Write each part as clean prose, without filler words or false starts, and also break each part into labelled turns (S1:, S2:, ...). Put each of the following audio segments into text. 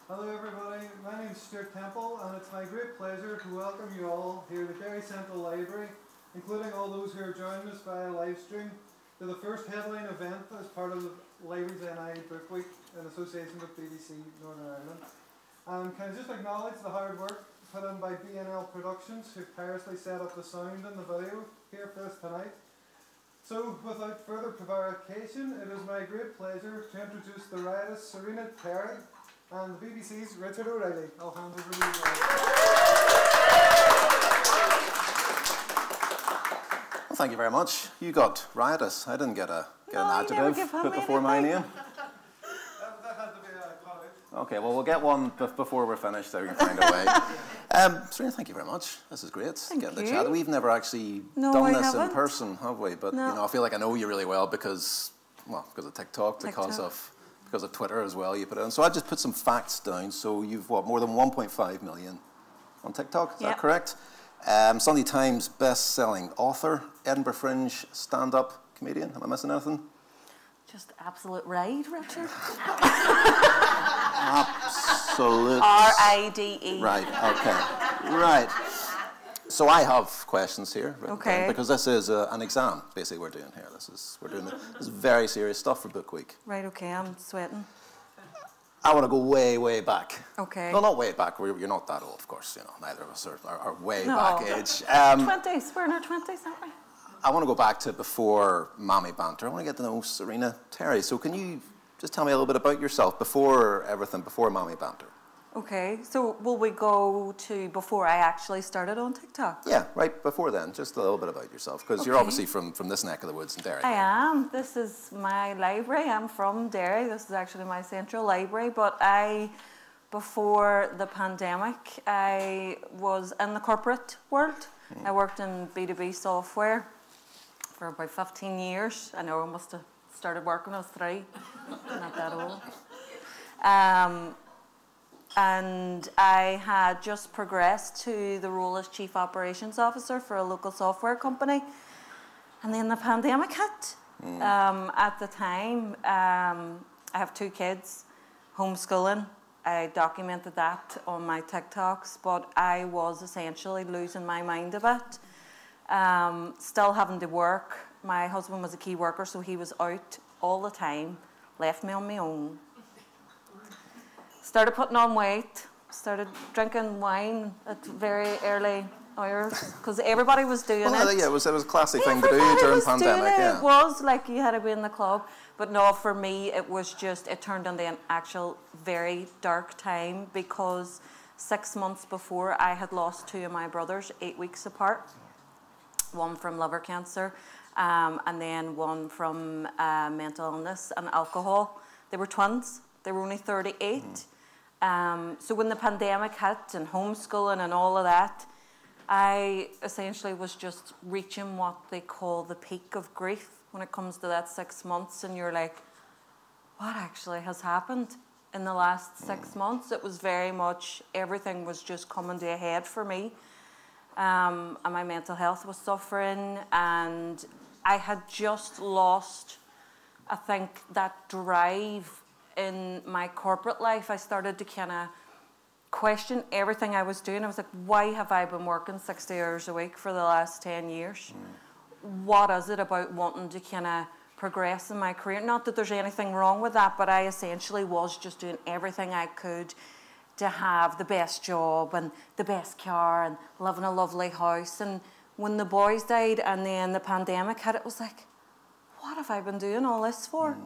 S1: Hello everybody, my name is Stuart Temple and it's my great pleasure to welcome you all here at the Derry Central Library, including all those who are joining us via live stream, to the first headline event as part of the Libraries NI Book Week in association with BBC Northern Ireland. Can I just acknowledge the hard work put in by BNL Productions, who tirelessly set up the sound and the video here for us tonight. So, without further prevarication, it is my great pleasure to introduce the riotous Serena and the BBC's Richard O'Reilly. I'll hand over to you guys.
S2: Well, thank you very much. You got riotous. I didn't get an adjective put before my name.
S1: That had to be a comment.
S2: Okay, well, we'll get one before we're finished, so we can find a way. Serena, thank you very much. This is great. Getting the chat. We've never actually done this in person, have we? But you know, I feel like I know you really well because of TikTok. Because of Twitter as well, you put it in. So I just put some facts down. So you've, more than 1.5 million on TikTok, is that correct? Sunday Times best-selling author, Edinburgh Fringe stand-up comedian. Am I missing anything?
S3: Just absolute ride, Richard.
S2: Absolute.
S3: R-I-D-E.
S2: Right, okay. Right. So I have questions here, down, because this is an exam, basically, we're doing here. This is very serious stuff for Book Week.
S3: Right, okay, I'm sweating.
S2: I want to go way, way back.
S3: Okay.
S2: No, not way back. You're not that old, of course. You know, neither of us are way back age.
S3: 20s. We're in our 20s, aren't we?
S2: I want to go back to before Mammy Banter. I want to get to know Serena Terry. So can you just tell me a little bit about yourself before everything, before Mammy Banter?
S3: Okay, so will we go to before I actually started on TikTok?
S2: Yeah, right before then. Just a little bit about yourself, because you're obviously from this neck of the woods in Derry.
S3: I am. This is my library. I'm from Derry. This is actually my central library. But before the pandemic, I was in the corporate world. I worked in B2B software for about 15 years. I know I must have started working when I was 3. Not that old. And I had just progressed to the role as Chief Operations Officer for a local software company. And then the pandemic hit. At the time, I have 2 kids, homeschooling. I documented that on my TikToks, but I was essentially losing my mind a bit. Still having to work. My husband was a key worker, so he was out all the time, left me on my own. Started putting on weight, started drinking wine at very early hours, because everybody was doing it.
S2: Yeah, it was a classic thing to do during the pandemic.
S3: It was like you had to be in the club. But no, for me, it turned into an actual very dark time, because 6 months before I had lost 2 of my brothers, 8 weeks apart. One from liver cancer, and then one from mental illness and alcohol. They were twins. They were only 38. So when the pandemic hit and homeschooling and all of that, I essentially was just reaching what they call the peak of grief when it comes to that 6 months. And you're like, what actually has happened in the last 6 months? It was very much, everything was just coming to a head for me. And my mental health was suffering. And I had just lost, I think, that drive in my corporate life. I started to kind of question everything I was doing. I was like, why have I been working 60 hours a week for the last 10 years? What is it about wanting to kind of progress in my career? Not that there's anything wrong with that, but I essentially was just doing everything I could to have the best job and the best car and live in a lovely house. And when the boys died and then the pandemic hit, it was like, what have I been doing all this for?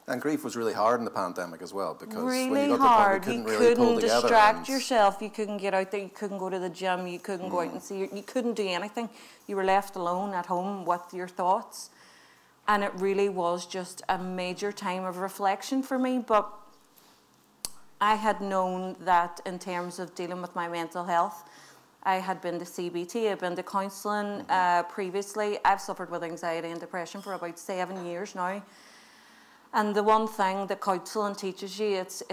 S2: And grief was really hard in the pandemic as well, because
S3: really
S2: when you got
S3: hard.
S2: To the point,
S3: you
S2: really
S3: couldn't distract
S2: and
S3: yourself. You couldn't get out there. You couldn't go to the gym. You couldn't go out and see. You couldn't do anything. You were left alone at home with your thoughts. And it really was just a major time of reflection for me. But I had known that in terms of dealing with my mental health, I had been to CBT, I've been to counselling previously. I've suffered with anxiety and depression for about 7 years now. And the one thing that counselling teaches you, it's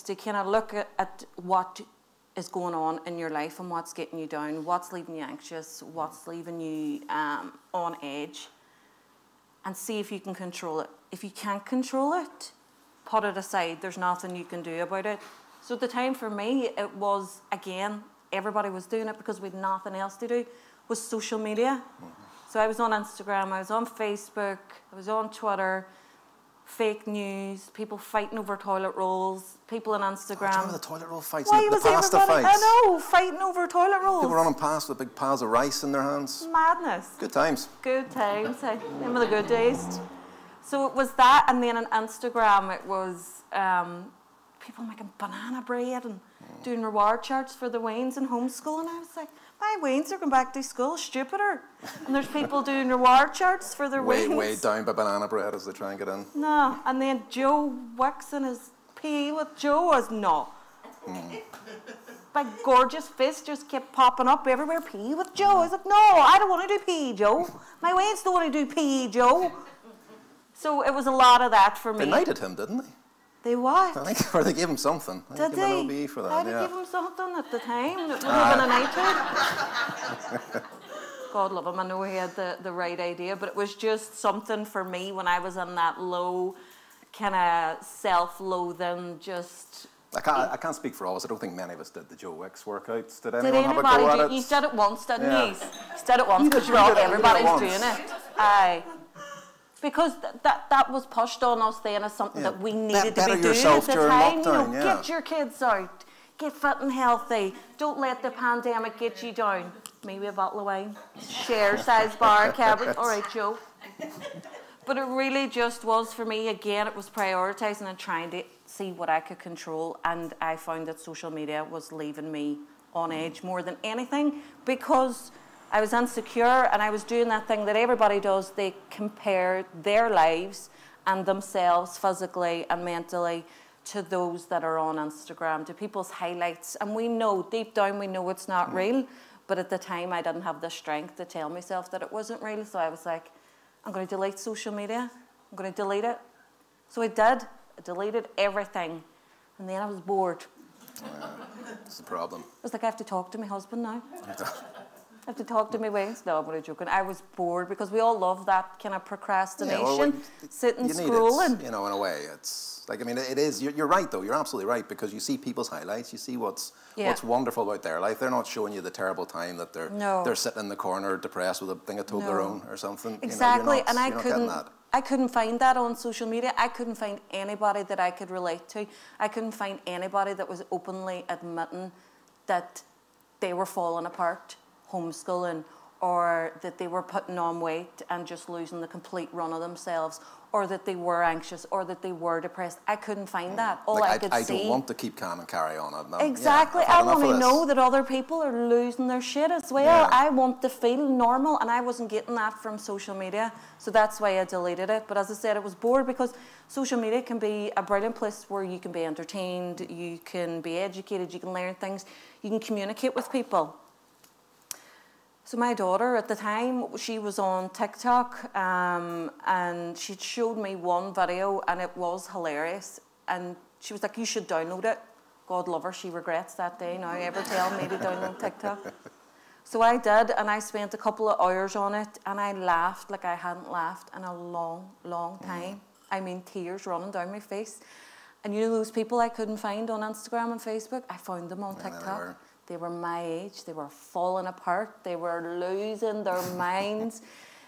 S3: to kind of look at what is going on in your life and what's getting you down, what's leaving you anxious, what's leaving you on edge, and see if you can control it. If you can't control it, put it aside. There's nothing you can do about it. So at the time for me, it was, again, everybody was doing it because we had nothing else to do, was social media. So I was on Instagram, I was on Facebook, I was on Twitter, fake news, people fighting over toilet rolls, people on Instagram.
S2: Do you remember the toilet roll fights?
S3: Why
S2: the
S3: was
S2: pasta
S3: everybody,
S2: fights?
S3: I know, fighting over toilet rolls.
S2: People running past with big piles of rice in their hands.
S3: Madness.
S2: Good times.
S3: Good times. Remember the good days. So it was that, and then on Instagram it was people making banana bread and doing reward charts for the Waynes in homeschool, and I was like, my Waynes are going back to school, stupider. And there's people doing reward charts for their Waynes.
S2: Way down by banana bread as they try and get in.
S3: No, and then Joe waxing his PE with Joe was no. Big gorgeous fist just kept popping up everywhere. PE with Joe. I was like, no, I don't want to do PE, Joe. My Waynes don't want to do PE, Joe. So it was a lot of that for me.
S2: They knighted him, didn't they?
S3: They what?
S2: I think, or they gave him something.
S3: Did they?
S2: An OBE for that,
S3: I'd give him something at the time. It would have been a knighthood. God love him. I know he had the right idea, but it was just something for me when I was in that low kind of self-loathing, just...
S2: I can't speak for all of us. I don't think many of us did the Joe Wicks workouts. Did
S3: Did
S2: anyone have a go at it?
S3: You did it once, didn't you? You did it once
S2: You
S3: because
S2: did it
S3: everybody's
S2: once.
S3: doing it. Aye. Because that was pushed on us then as something that we needed to be doing at the time.
S2: Lockdown,
S3: Get your kids out, get fit and healthy. Don't let the pandemic get you down. Maybe a bottle of wine, share size bar, cabbage. All right, Joe. But it really just was for me. Again, it was prioritising and trying to see what I could control, and I found that social media was leaving me on edge more than anything because I was insecure and I was doing that thing that everybody does. They compare their lives and themselves physically and mentally to those that are on Instagram, to people's highlights. And we know, deep down, we know it's not real. But at the time, I didn't have the strength to tell myself that it wasn't real. So I was like, I'm going to delete social media. I'm going to delete it. So I did. I deleted everything. And then I was bored.
S2: That's the problem.
S3: I was like, I have to talk to my husband now. I have to talk to my Waynes. No, I'm only joking. I was bored because we all love that kind of procrastination, sitting scrolling.
S2: It, in a way, it's like, I mean, it is. You're right though. You're absolutely right because you see people's highlights. You see what's wonderful about their life. They're not showing you the terrible time that they're sitting in the corner depressed with a thing of Toblerone or something.
S3: Exactly, and I couldn't find that on social media. I couldn't find anybody that I could relate to. I couldn't find anybody that was openly admitting that they were falling apart homeschooling, or that they were putting on weight and just losing the complete run of themselves, or that they were anxious, or that they were depressed. I couldn't find that. All I could see...
S2: I don't want to keep calm and carry on.
S3: Exactly. I want to know that other people are losing their shit as well. Yeah. I want to feel normal, and I wasn't getting that from social media. So that's why I deleted it. But as I said, I was bored because social media can be a brilliant place where you can be entertained, you can be educated, you can learn things, you can communicate with people. So my daughter at the time, she was on TikTok and she showed me one video and it was hilarious. And she was like, you should download it. God love her, she regrets that day now ever telling me to download TikTok. So I did, and I spent a couple of hours on it, and I laughed like I hadn't laughed in a long, long time. I mean, tears running down my face. And you know those people I couldn't find on Instagram and Facebook? I found them on TikTok. They were my age, they were falling apart, they were losing their minds.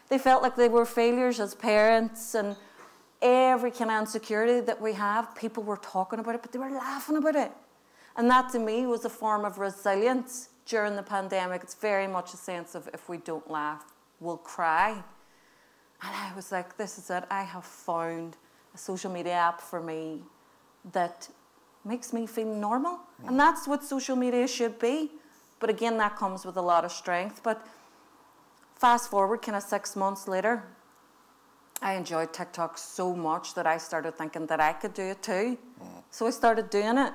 S3: They felt like they were failures as parents, and every kind of insecurity that we have, people were talking about it, but they were laughing about it. And that to me was a form of resilience during the pandemic. It's very much a sense of if we don't laugh, we'll cry. And I was like, this is it. I have found a social media app for me that makes me feel normal. And that's what social media should be. But again, that comes with a lot of strength. But fast forward kind of 6 months later, I enjoyed TikTok so much that I started thinking that I could do it too. So I started doing it.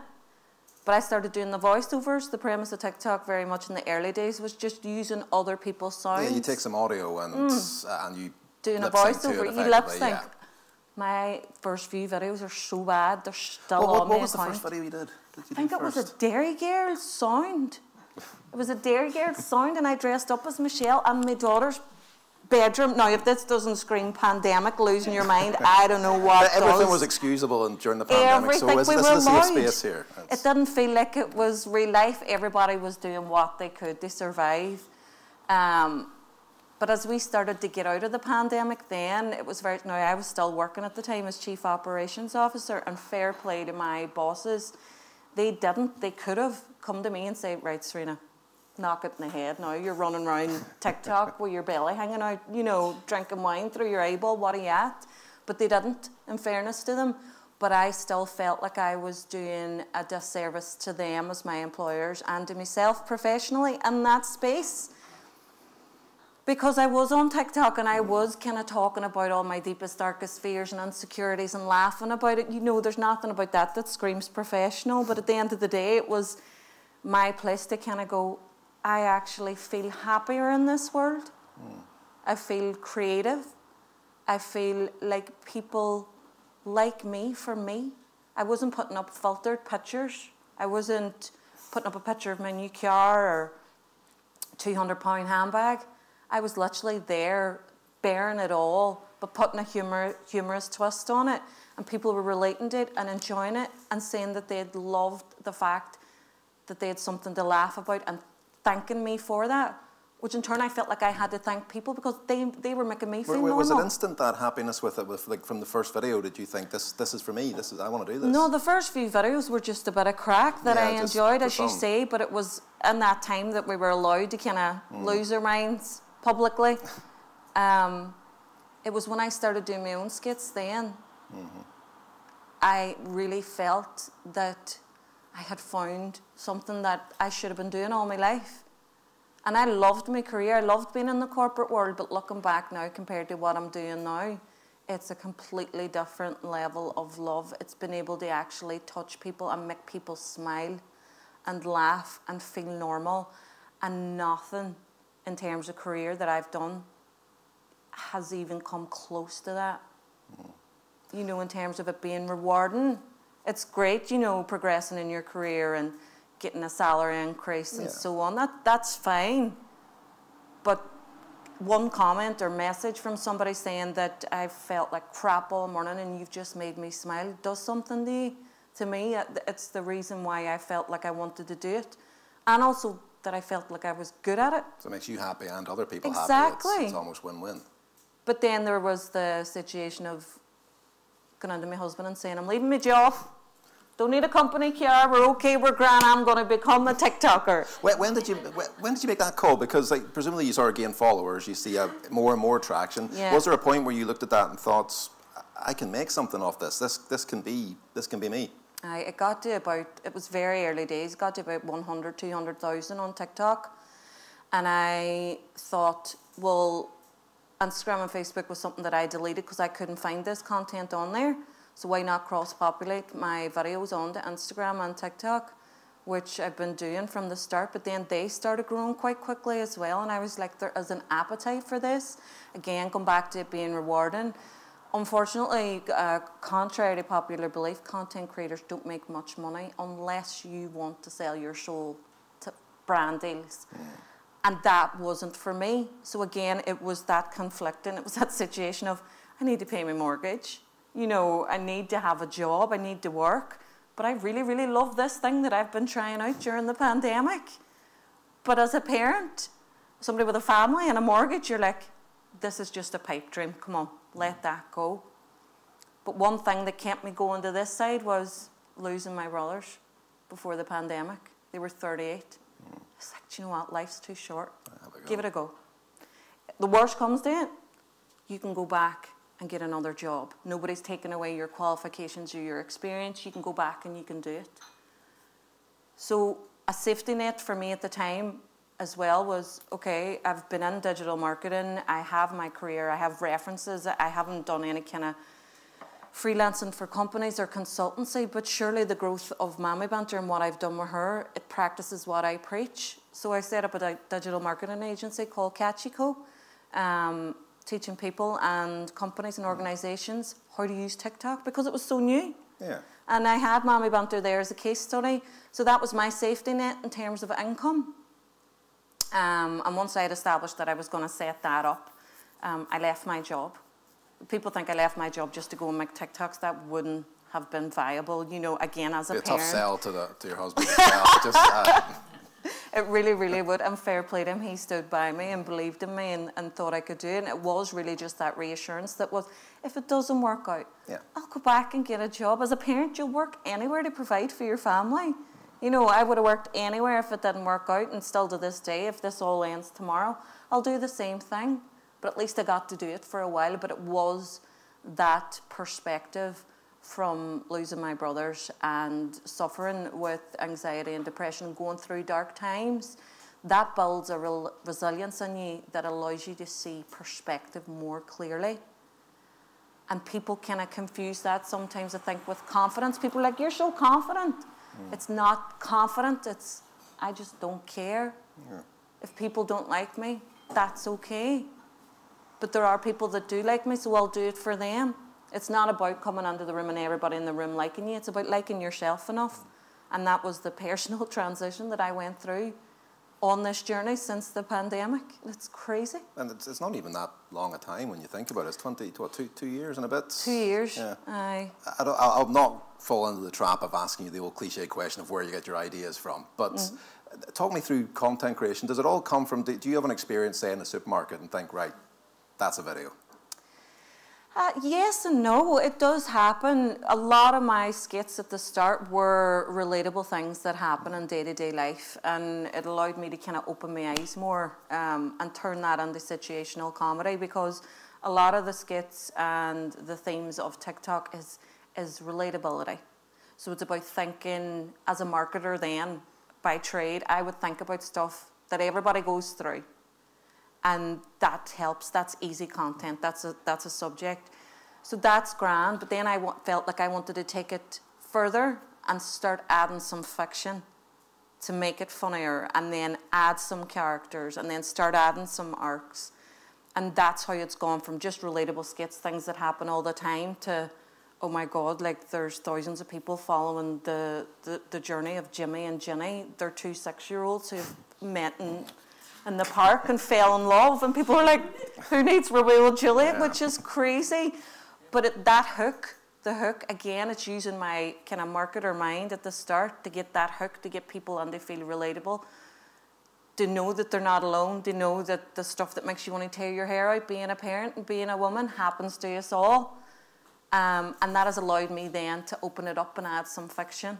S3: But I started doing the voiceovers. The premise of TikTok very much in the early days was just using other people's sounds.
S2: Yeah, you take some audio and you
S3: doing a voiceover, you lip sync. Yeah. My first few videos are so bad, they're still on
S2: What was the first video you did?
S3: I think it was a Derry girl sound. It was a Derry girl sound, and I dressed up as Michelle, and my daughter's bedroom. Now, if this doesn't scream pandemic, losing your mind, I don't know what
S2: Everything
S3: does.
S2: was excusable during the pandemic, so this is a safe space here.
S3: It didn't feel like it was real life. Everybody was doing what they could to survive. But as we started to get out of the pandemic then, it was very... Now, I was still working at the time as Chief Operations Officer, and fair play to my bosses. They didn't. They could have come to me and said, right, Serena, knock it in the head now. You're running around TikTok with your belly hanging out, you know, drinking wine through your eyeball. What are you at? But they didn't, in fairness to them. But I still felt like I was doing a disservice to them as my employers and to myself professionally in that space. Because I was on TikTok and I was kind of talking about all my deepest, darkest fears and insecurities and laughing about it. You know, there's nothing about that that screams professional. But at the end of the day, it was my place to kind of go, I actually feel happier in this world. I feel creative. I feel like people like me for me. I wasn't putting up filtered pictures. I wasn't putting up a picture of my new car or £200 handbag. I was literally there, bearing it all, but putting a humorous twist on it. And people were relating to it and enjoying it and saying that they'd loved the fact that they had something to laugh about and thanking me for that, which in turn I felt like I had to thank people because they were making me feel normal.
S2: Was it instant, that happiness with it, like from the first video? Did you think, this is for me, I want to do this?
S3: No, the first few videos were just a bit of crack that I enjoyed, as you say, but it was in that time that we were allowed to kind of lose our minds publicly. It was when I started doing my own skits then. I really felt that I had found something that I should have been doing all my life. And I loved my career. I loved being in the corporate world, but looking back now compared to what I'm doing now, it's a completely different level of love. It's been able to actually touch people and make people smile and laugh and feel normal. And nothing in terms of career that I've done has even come close to that. You know, in terms of it being rewarding. It's great, you know, progressing in your career and getting a salary increase and so on. That's fine. But one comment or message from somebody saying that I felt like crap all morning and you've just made me smile does something to me. It's the reason why I felt like I wanted to do it. And also that I felt like I was good at it.
S2: So it makes you happy and other people
S3: happy. Exactly.
S2: It's almost win-win.
S3: But then there was the situation of going into my husband and saying, I'm leaving my job. Don't need a company car. We're okay. We're grand. I'm going to become a TikToker.
S2: When did you make that call? Because like, presumably you sort of gain followers. You see more and more traction. Yeah. Was there a point where you looked at that and thought, I can make something off this. This can be me.
S3: It got to about, it was very early days. It got to about 100, 200,000 on TikTok. And I thought, well, Instagram and Facebook was something that I deleted because I couldn't find this content on there. So why not cross-populate my videos onto Instagram and TikTok, which I've been doing from the start. But then they started growing quite quickly as well. And I was like, there is an appetite for this. Again, come back to it being rewarding. Unfortunately, contrary to popular belief, content creators don't make much money unless you want to sell your soul to brand deals. And that wasn't for me. So again, it was that conflicting. It was that situation of, I need to pay my mortgage. You know, I need to have a job. I need to work. But I really, really love this thing that I've been trying out during the pandemic. But as a parent, somebody with a family and a mortgage, you're like, this is just a pipe dream. Come on, let that go. But one thing that kept me going to this side was losing my brothers before the pandemic. They were 38. It's like, do you know what? Life's too short. Give it a go. The worst comes to it, you can go back and get another job. Nobody's taking away your qualifications or your experience. You can go back and you can do it. So a safety net for me at the time as well was, okay, I've been in digital marketing. I have my career. I have references. I haven't done any kind of freelancing for companies or consultancy, but surely the growth of Mammy Banter and what I've done with her, it practices what I preach. So I set up a digital marketing agency called Catchy Co, teaching people and companies and organisations how to use TikTok because it was so new.
S2: Yeah.
S3: And I had Mammy Banter there as a case study. So that was my safety net in terms of income. And once I had established that I was going to set that up, I left my job. People think I left my job just to go and make TikToks. That wouldn't have been viable, you know, again, as a parent.
S2: It's a tough sell to your husband as well. Just,
S3: It really, really would. And fair play to him. He stood by me and believed in me and thought I could do it. And it was really just that reassurance that was, if it doesn't work out, I'll go back and get a job. As a parent, you'll work anywhere to provide for your family. You know, I would have worked anywhere if it didn't work out. And still to this day, if this all ends tomorrow, I'll do the same thing. But at least I got to do it for a while. But it was that perspective from losing my brothers and suffering with anxiety and depression, going through dark times, that builds a real resilience in you that allows you to see perspective more clearly. And people kind of confuse that sometimes, I think, with confidence. People are like, you're so confident. It's not confident, it's, I just don't care. If people don't like me, that's okay. But there are people that do like me, so I'll do it for them. It's not about coming into the room and everybody in the room liking you. It's about liking yourself enough. And that was the personal transition that I went through on this journey since the pandemic. It's crazy.
S2: And it's not even that long a time when you think about it. It's 2 years and a bit?
S3: 2 years,
S2: yeah.
S3: Aye.
S2: I'll not fall into the trap of asking you the old cliche question of where you get your ideas from. But talk me through content creation. Does it all come from, do you have an experience, say, in a supermarket and think, right, that's a video?
S3: Yes and no. It does happen. A lot of my skits at the start were relatable things that happen in day-to-day life, and it allowed me to kind of open my eyes more and turn that into situational comedy, because a lot of the skits and the themes of TikTok is relatability. So it's about thinking, as a marketer then, by trade, I would think about stuff that everybody goes through. And that helps. That's easy content. That's a subject. So that's grand. But then I felt like I wanted to take it further and start adding some fiction to make it funnier, and then add some characters, and then start adding some arcs. And that's how it's gone from just relatable skits, things that happen all the time, to, oh my God, like there's thousands of people following the journey of Jimmy and Ginny. They're 2 6-year-olds who've met in the park and fell in love, and people are like, who needs Romeo and Juliet, which is crazy. But that hook, the hook, again, it's using my kind of marketer mind at the start to get that hook, to get people on to feel relatable, to know that they're not alone, to know that the stuff that makes you want to tear your hair out, being a parent and being a woman, happens to us all. And that has allowed me then to open it up and add some fiction,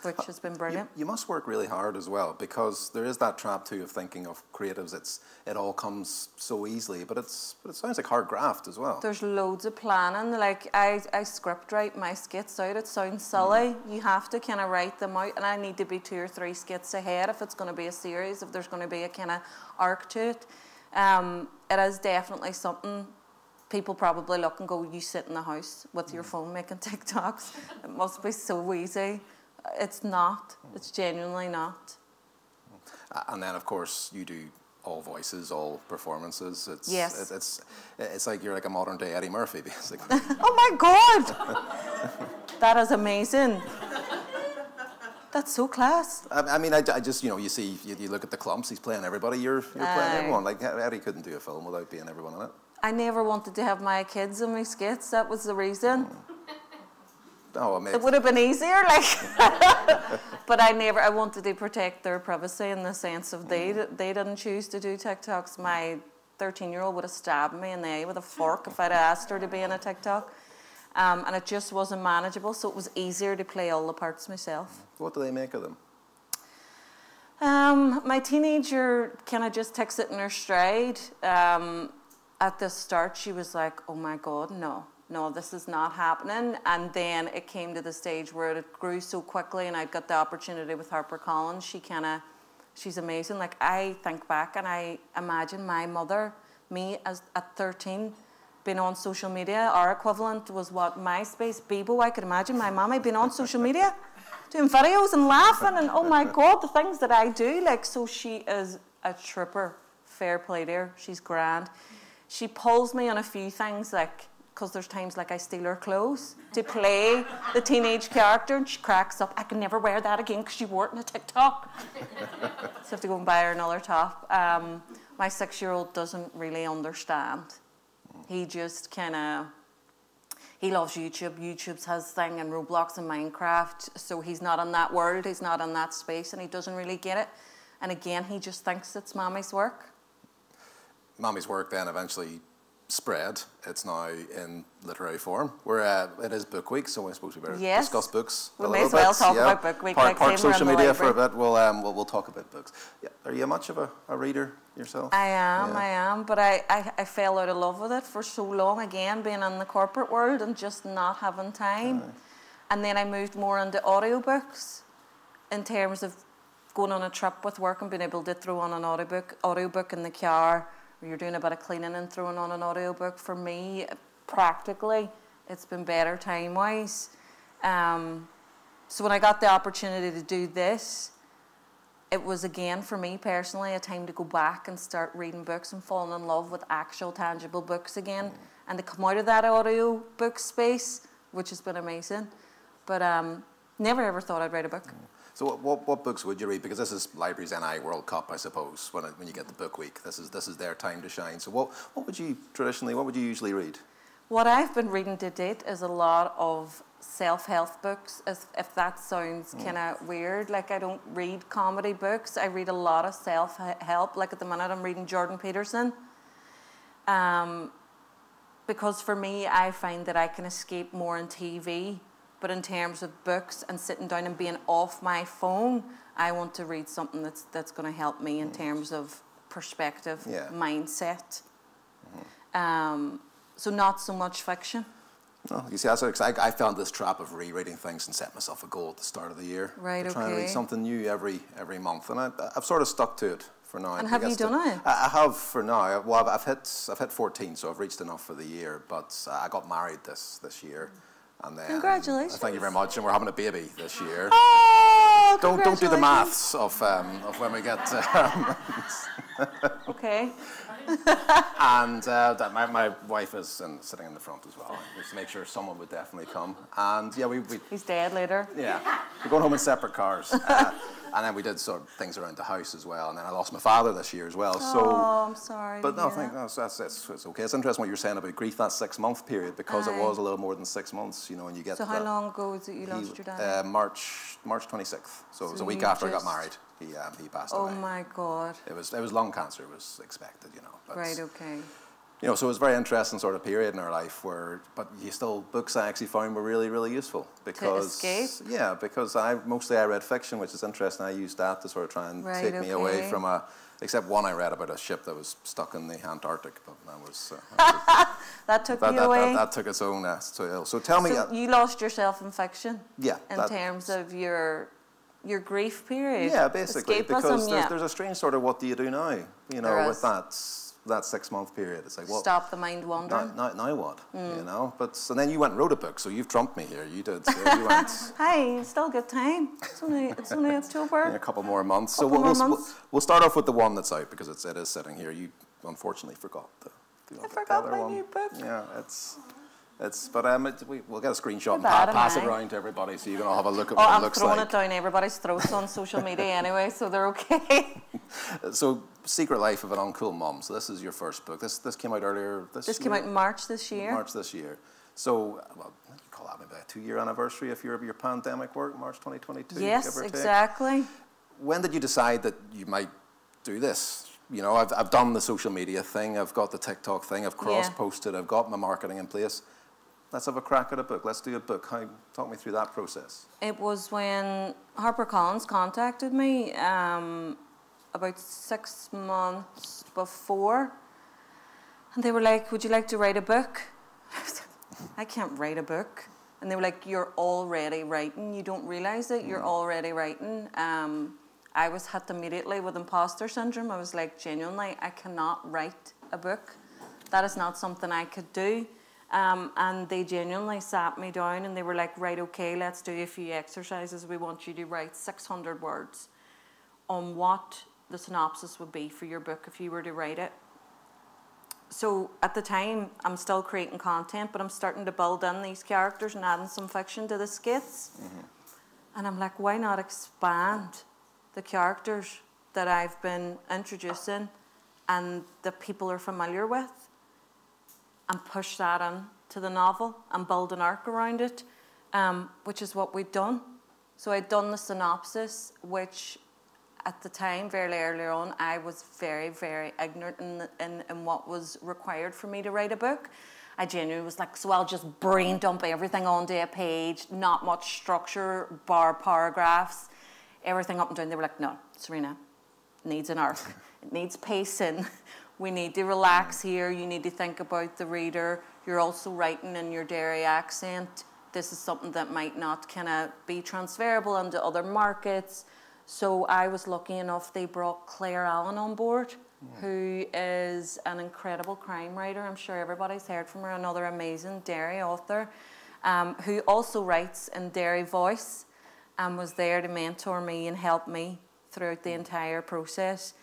S3: which has been brilliant.
S2: You must work really hard as well, because there is that trap too of thinking of creatives, it all comes so easily, but it sounds like hard graft as well.
S3: There's loads of planning. Like I script write my skits out. It sounds silly. You have to kind of write them out, and I need to be 2 or 3 skits ahead if it's going to be a series, if there's going to be a kind of arc to it. It is definitely something people probably look and go, you sit in the house with your phone making TikToks. It must be so easy. It's not. It's genuinely not.
S2: And then, of course, you do all voices, all performances.
S3: Yes.
S2: It's like you're like a modern day Eddie Murphy, basically.
S3: Oh my God! That is amazing. That's so class.
S2: I mean, I just, you know, you look at the clumps, he's playing everybody, you're playing everyone. Like, Eddie couldn't do a film without being everyone in it.
S3: I never wanted to have my kids in my skits. That was the reason.
S2: Oh, I mean,
S3: it would have been easier, like. But I wanted to protect their privacy in the sense of they didn't choose to do TikToks. My 13-year-old would have stabbed me in the eye with a fork if I'd asked her to be in a TikTok. And it just wasn't manageable, so it was easier to play all the parts myself.
S2: What do they make of them?
S3: My teenager kind of just takes it in her stride. At the start, she was like, oh my God, no, this is not happening. And then it came to the stage where it grew so quickly, and I got the opportunity with HarperCollins. She's amazing. Like, I think back and I imagine my mother, me at 13, being on social media. Our equivalent was what, MySpace, Bebo. I could imagine my mommy being on social media, doing videos and laughing, and oh my God, the things that I do. Like, so she is a trooper. Fair play to her. She's grand. She pulls me on a few things, like, because there's times like I steal her clothes to play the teenage character, and she cracks up. I can never wear that again because she wore it in a TikTok. So I have to go and buy her another top. My 6-year-old doesn't really understand He just kind of, he loves YouTube. YouTube's his thing, and Roblox and Minecraft. So he's not in that world, he's not in that space, and he doesn't really get it. And again, he just thinks it's Mammy's work.
S2: Mammy's work then eventually spread. It's now in literary form. It is Book Week, so we're supposed to better discuss books a little bit.
S3: We may as well talk about Book Week.
S2: Park social media for a bit. We'll talk about books. Yeah. Are you much of a reader yourself?
S3: I am, but I fell out of love with it for so long, again, being in the corporate world and just not having time. And then I moved more into audiobooks in terms of going on a trip with work and being able to throw on an audiobook in the car, or you're doing a bit of cleaning and throwing on an audiobook. For me, practically, it's been better time-wise. So when I got the opportunity to do this, it was, again, for me personally, a time to go back and start reading books and falling in love with actual tangible books again, and to come out of that audiobook space, which has been amazing. But never ever thought I'd write a book.
S2: So what books would you read? Because this is Libraries NI World Cup, I suppose, when you get the Book Week. This is their time to shine. So what would you usually read?
S3: What I've been reading to date is a lot of self-help books, if that sounds kind of weird. Like, I don't read comedy books. I read a lot of self-help. Like, at the minute, I'm reading Jordan Peterson. Because for me, I find that I can escape more in TV. But in terms of books and sitting down and being off my phone, I want to read something that's going to help me in terms of perspective, mindset. So not so much fiction.
S2: No, you see, I found this trap of rereading things and set myself a goal at the start of the year.
S3: Right, okay.
S2: Trying to read something new every month, and I've sort of stuck to it for now.
S3: And have you done it?
S2: I have for now. Well, I've hit 14, so I've reached enough for the year. But I got married this year. And then,
S3: congratulations!
S2: Thank you very much, and we're having a baby this year.
S3: Oh,
S2: don't do the maths of when we get.
S3: Okay.
S2: And my wife is sitting in the front as well, just to make sure someone would definitely come. And yeah, we
S3: He's dead later.
S2: Yeah, we're going home in separate cars. And then we did sort of things around the house as well. And then I lost my father this year as well.
S3: Oh, I'm sorry.
S2: But no, it's okay. It's interesting what you're saying about grief, that 6-month period, because it was a little more than 6 months, you know, and you get.
S3: So how long ago was it you lost your dad?
S2: March 26th. So it was a week after I got married. He passed away.
S3: Oh my God.
S2: It was lung cancer. It was expected, you know. But,
S3: right. Okay.
S2: You know, so it was a very interesting sort of period in our life but books I actually found were really, really useful because
S3: to escape?
S2: Yeah, because I read fiction, which is interesting. I used that to sort of try and take me away from except one I read about a ship that was stuck in the Antarctic, but that was
S3: that took you away.
S2: That took its own toll. So tell me,
S3: you lost yourself in fiction.
S2: Yeah,
S3: in terms of your grief period.
S2: Yeah, basically, because
S3: Escapism,
S2: there's a strange sort of what do you do now? You know, with that 6-month period, it's like, well,
S3: stop the mind wandering.
S2: Now what? You know, and then you went and wrote a book, so you've trumped me here. You did. So you went.
S3: Hey, still good time. It's only October.
S2: In a couple more months.
S3: So
S2: we'll start off with the one that's out because it is sitting here. You unfortunately forgot
S3: I forgot my new book.
S2: Yeah, we'll get a screenshot and pass it around to everybody, so you can all have a look at what it looks like.
S3: I'm throwing it down everybody's throats on social media anyway, so they're okay.
S2: So, Secret Life of an Uncool Mum. So this is your first book. This came out earlier this year?
S3: This came out in March this year.
S2: So, well, you call that maybe a 2-year anniversary of your pandemic work, March 2022.
S3: Yes, exactly.
S2: When did you decide that you might do this? You know, I've done the social media thing. I've got the TikTok thing. I've cross-posted. I've got my marketing in place. Let's have a crack at a book. Let's do a book. Talk me through that process.
S3: It was when HarperCollins contacted me about 6 months before. And they were like, would you like to write a book? I was like, I can't write a book. And they were like, you're already writing. You don't realise it. You're already writing. I was hit immediately with imposter syndrome. I was like, genuinely, I cannot write a book. That is not something I could do. And they genuinely sat me down and they were like, right, okay, let's do a few exercises. We want you to write 600 words on what the synopsis would be for your book if you were to write it. So at the time, I'm still creating content, but I'm starting to build in these characters and adding some fiction to the skits. And I'm like, why not expand the characters that I've been introducing and that people are familiar with? and push that into the novel and build an arc around it, which is what we'd done. So I'd done the synopsis, which at the time, very earlier on, I was very, very ignorant in what was required for me to write a book. I genuinely was like, so I'll just brain dump everything onto a page, not much structure, bar paragraphs, everything up and down. They were like, no, Serena, it needs an arc. It needs pacing. We need to relax here. You need to think about the reader. You're also writing in your Derry accent. This is something that might not kind of be transferable into other markets. So I was lucky enough, they brought Claire Allen on board, who is an incredible crime writer. I'm sure everybody's heard from her, another amazing Derry author, who also writes in Derry voice and was there to mentor me and help me throughout the entire process.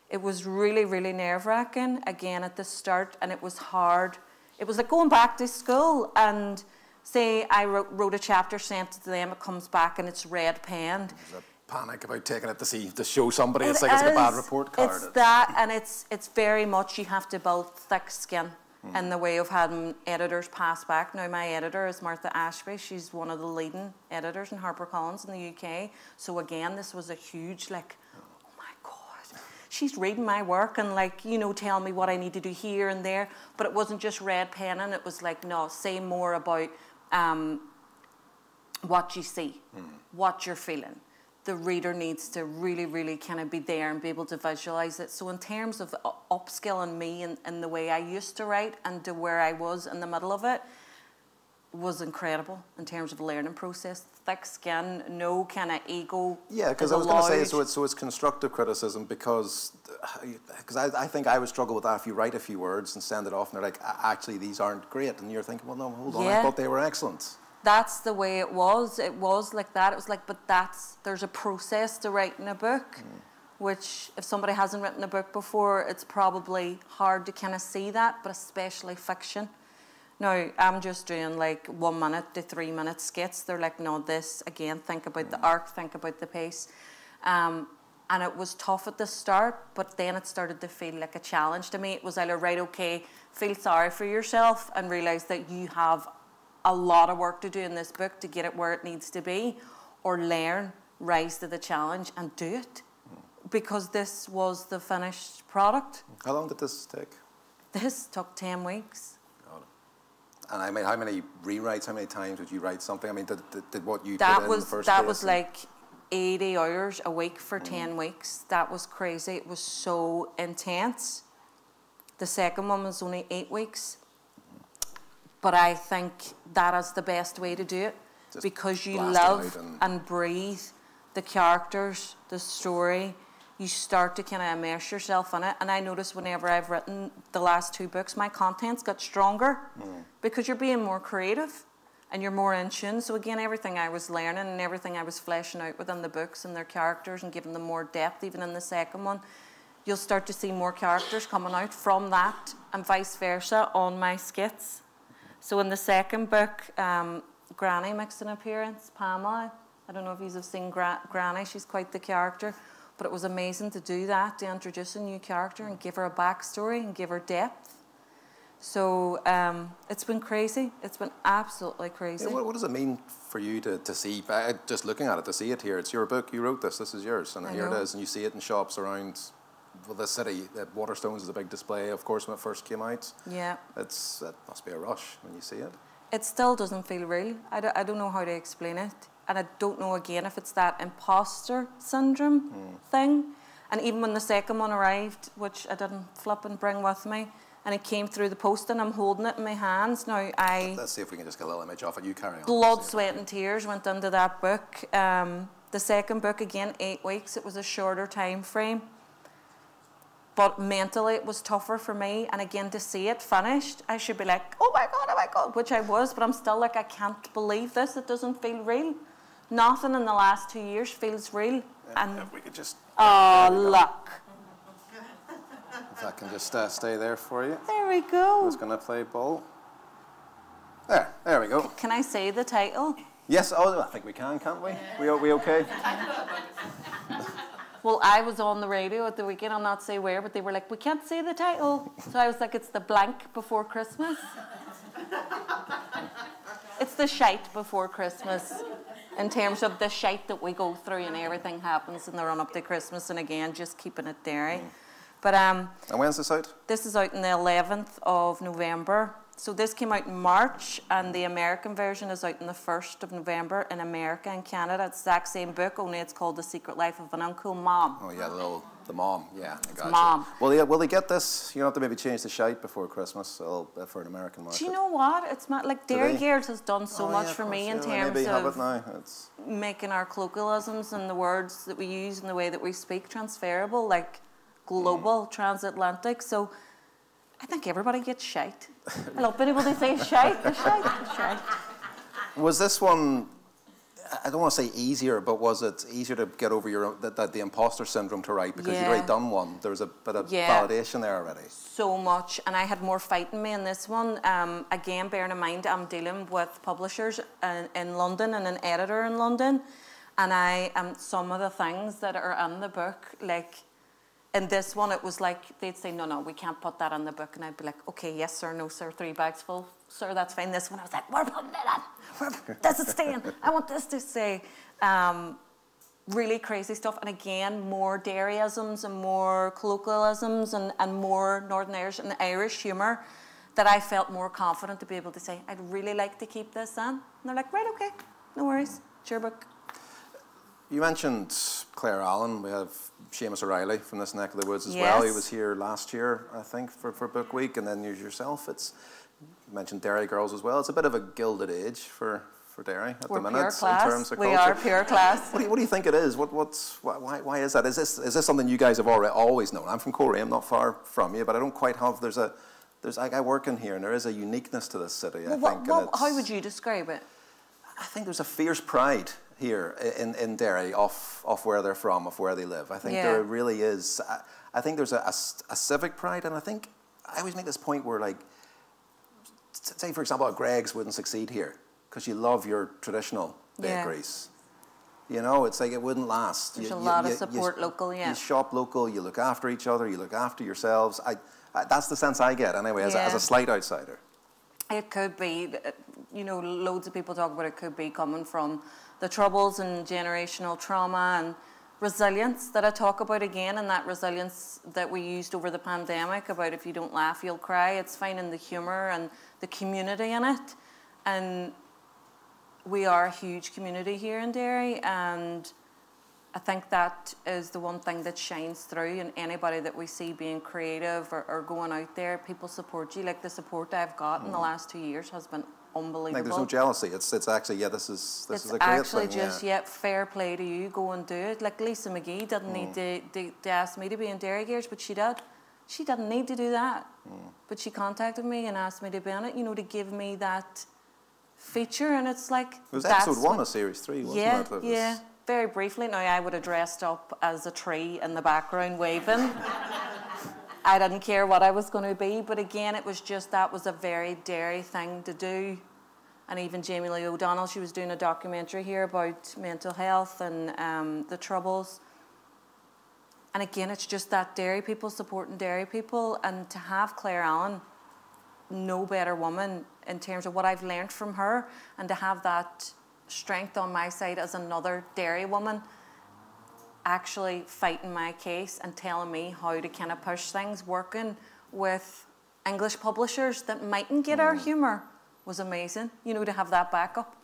S3: It was really, really nerve-wracking, again, at the start, and it was hard. It was like going back to school and say I wrote a chapter, sent it to them, it comes back and it's red-penned.
S2: Panic about taking it to show somebody. It's like a bad report card.
S3: It's that, and it's very much you have to build thick skin in the way of having editors pass back. Now, my editor is Martha Ashby. She's one of the leading editors in HarperCollins in the UK. So again, this was a huge, like, oh my God, she's reading my work and like, you know, tell me what I need to do here and there. But it wasn't just red penning. It was like, no, say more about what you see, what you're feeling. The reader needs to really, really kind of be there and be able to visualize it. So in terms of upskilling me in the way I used to write and to where I was in the middle of it was incredible in terms of learning process. Thick skin, no kind of ego.
S2: Yeah, because I was going to say, so it's constructive criticism because I think I would struggle with that if you write a few words and send it off and they're like, actually, these aren't great. And you're thinking, well, no, hold on, I thought they were excellent.
S3: That's the way it was. It was like that. It was like, but there's a process to writing a book, which if somebody hasn't written a book before, it's probably hard to kind of see that, but especially fiction. Now, I'm just doing like 1 minute to 3 minute skits. They're like, no, this, again, think about the arc, think about the pace. And it was tough at the start, but then it started to feel like a challenge to me. It was either, right, okay, feel sorry for yourself and realise that you have a lot of work to do in this book to get it where it needs to be, or learn, rise to the challenge and do it, because this was the finished product.
S2: How long did this take?
S3: This took 10 weeks.
S2: God. And I mean, how many rewrites, how many times did you write something? I mean, did what you
S3: that
S2: put in
S3: was,
S2: the first
S3: That
S2: place
S3: was like 80 hours a week for 10 weeks. That was crazy. It was so intense. The second one was only 8 weeks. But I think that is the best way to do it, just because you live and breathe the characters, the story. You start to kind of immerse yourself in it. And I notice whenever I've written the last 2 books, my content's got stronger because you're being more creative and you're more in tune. So again, everything I was learning and everything I was fleshing out within the books and their characters and giving them more depth, even in the second one, you'll start to see more characters coming out from that and vice versa on my skits. So in the second book, Granny makes an appearance, Pamela. I don't know if you've seen Granny, she's quite the character. But it was amazing to do that, to introduce a new character and give her a backstory and give her depth. So it's been crazy. It's been absolutely crazy.
S2: Yeah, what does it mean for you to see, just looking at it, to see it here? It's your book, you wrote this is yours, and here it is, and you see it in shops around the city. Waterstones is a big display, of course, when it first came out.
S3: Yeah.
S2: It must be a rush when you see it.
S3: It still doesn't feel real. I don't know how to explain it. And I don't know, again, if it's that imposter syndrome thing. And even when the second one arrived, which I didn't flip and bring with me, and it came through the post and I'm holding it in my hands. Now,
S2: let's see if we can just get a little image of it. You carry on.
S3: Blood, sweat and tears went into that book. The second book, again, 8 weeks. It was a shorter time frame. But mentally, it was tougher for me. And again, to see it finished, I should be like, oh my God, which I was. But I'm still like, I can't believe this. It doesn't feel real. Nothing in the last 2 years feels real. And
S2: if we could just...
S3: Oh, look.
S2: If I can just stay there for you.
S3: There we go.
S2: Who's going to play ball? There we go.
S3: Can I say the title?
S2: Yes, I think we can, can't we? We okay?
S3: Well, I was on the radio at the weekend, I'll not say where, but they were like, we can't say the title. So I was like, it's the blank before Christmas. It's the shite before Christmas, in terms of the shite that we go through and everything happens in the run up to Christmas, and again, just keeping it Derry. But
S2: and when's this out?
S3: This is out on the 11th of November. So this came out in March, and the American version is out on the 1st of November in America and Canada. It's the exact same book, only it's called The Secret Life of an Uncool Mom.
S2: Oh yeah, the mom, yeah.
S3: It's Mom.
S2: Will they get this? You don't have to maybe change the shite before Christmas for an American market.
S3: Do you know what? It's not like Derry Girls has done so much for me in terms of making our colloquialisms and the words that we use and the way that we speak transferable, like global, transatlantic. So I think everybody gets shite. I love being able to say shite, the shite, the shite.
S2: Was this one, I don't want to say easier, but was it easier to get over the imposter syndrome to write because you'd already done one? There was a bit of validation there already. So much, and I had more fight in me in this one. Again, bearing in mind I'm dealing with publishers in London and an editor in London, and some of the things that are in the book, like, in this one, it was like, they'd say, no, we can't put that in the book. And I'd be like, okay, yes, sir, no, sir, 3 bags full. Sir, that's fine. This one, I was like, we're putting it in. This is staying. I want this to stay. Really crazy stuff. And again, more Derryisms and more colloquialisms and more Northern Irish and Irish humour that I felt more confident to be able to say, I'd really like to keep this in. And they're like, right, okay, no worries. It's your book. You mentioned Claire Allen. We have Seamus O'Reilly from this neck of the woods as well. He was here last year, I think, for Book Week, and then yourself. You mentioned Derry Girls as well. It's a bit of a gilded age for Derry at the minute in terms of culture.
S3: We are pure class.
S2: What do you think it is? Why is that? Is this something you guys have always known? I'm from Coleraine, I'm not far from you, but I don't quite have. I work in here, and there is a uniqueness to this city. I think.
S3: How would you describe it?
S2: I think there's a fierce pride here in Derry of where they're from, of where they live. I think there really is. I think there's a civic pride, and I always make this point where, like, say for example, Greg's wouldn't succeed here because you love your traditional bakeries. You know, it's like it wouldn't last.
S3: There's a lot of support local,
S2: You shop local, you look after each other, you look after yourselves. That's the sense I get anyway, as a slight outsider.
S3: It could be, you know, loads of people talk about it could be coming from the troubles and generational trauma and resilience that I talk about again, and that resilience that we used over the pandemic about if you don't laugh, you'll cry. It's finding the humour and the community in it. And we are a huge community here in Derry, and I think that is the one thing that shines through, and anybody that we see being creative or going out there, people support you. Like the support I've got in the last 2 years has been unbelievable.
S2: Like there's no jealousy. It's actually, this is a great thing. It's
S3: actually just, fair play to you, go and do it. Like Lisa McGee didn't need to ask me to be in Derry Gears, but she did. She didn't need to do that. But she contacted me and asked me to be on it, you know, to give me that feature, and it's like... It
S2: was episode 1 of series 3, wasn't it?
S3: Yeah. Very briefly. Now, I would have dressed up as a tree in the background waving. I didn't care what I was going to be, but again, it was just, that was a very Derry thing to do. And even Jamie Lee O'Donnell, she was doing a documentary here about mental health and the troubles. And again, it's just that Derry people supporting Derry people, and to have Claire Allen, no better woman in terms of what I've learned from her, and to have that strength on my side as another Derry woman actually fighting my case and telling me how to kind of push things, working with English publishers that mightn't get our humour was amazing, you know, to have that backup.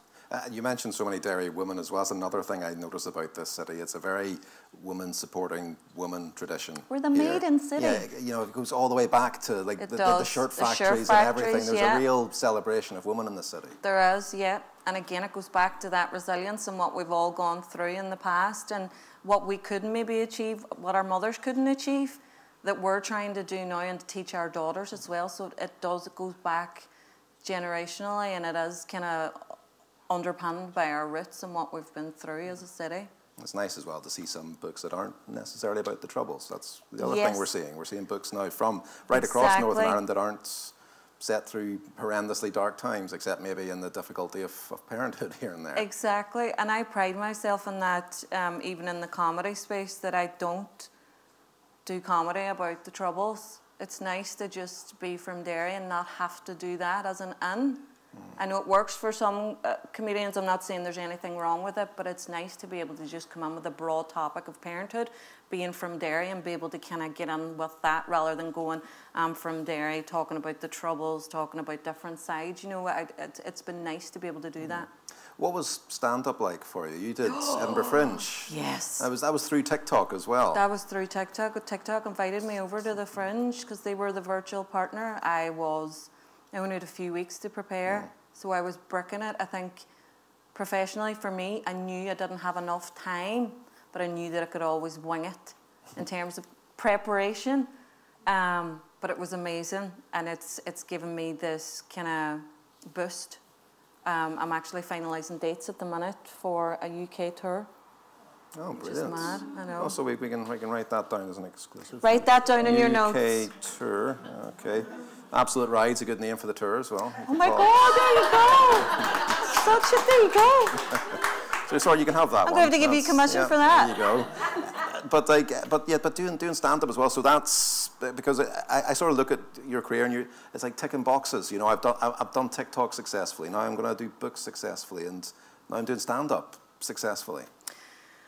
S2: You mentioned so many Derry women as well. That's another thing I noticed about this city. It's a very woman-supporting woman tradition.
S3: We're the maiden city.
S2: Yeah, you know, it goes all the way back to like the shirt factories and everything. There's a real celebration of women in the city.
S3: There is, yeah. And again, it goes back to that resilience and what we've all gone through in the past and what we couldn't maybe achieve, what our mothers couldn't achieve, that we're trying to do now and to teach our daughters as well. So it goes back generationally, and it is kind of underpinned by our roots and what we've been through as a city.
S2: It's nice as well to see some books that aren't necessarily about the troubles. That's the other thing we're seeing. We're seeing books now from across Northern Ireland that aren't set through horrendously dark times, except maybe in the difficulty of parenthood here and there.
S3: Exactly, and I pride myself in that, even in the comedy space, that I don't do comedy about the troubles. It's nice to just be from Derry and not have to do that as an in. I know it works for some comedians. I'm not saying there's anything wrong with it, but it's nice to be able to just come in with a broad topic of parenthood, being from Derry, and be able to kind of get in with that rather than going, I'm from Derry, talking about the troubles, talking about different sides. You know, it's been nice to be able to do that.
S2: What was stand-up like for you? You did Edinburgh Fringe.
S3: Yes.
S2: That was through TikTok as well.
S3: That was through TikTok. TikTok invited me over to the Fringe because they were the virtual partner. I only had a few weeks to prepare, so I was bricking it. I think professionally for me, I knew I didn't have enough time, but I knew that I could always wing it in terms of preparation. But it was amazing, and it's given me this kind of boost. I'm actually finalising dates at the minute for a UK tour.
S2: Oh, brilliant.
S3: Which is mad, I know.
S2: Oh, so we can write that down as an exclusive.
S3: Write that down in your notes.
S2: UK tour, okay. Absolute Ride's a good name for the tour as well.
S3: Oh my God, there you go. There you go.
S2: So sorry, you can have that.
S3: I'm going to give you a commission for that.
S2: There you go. But doing stand-up as well. So that's because I sort of look at your career and it's like ticking boxes. You know, I've done TikTok successfully. Now I'm going to do books successfully, and now I'm doing stand-up successfully.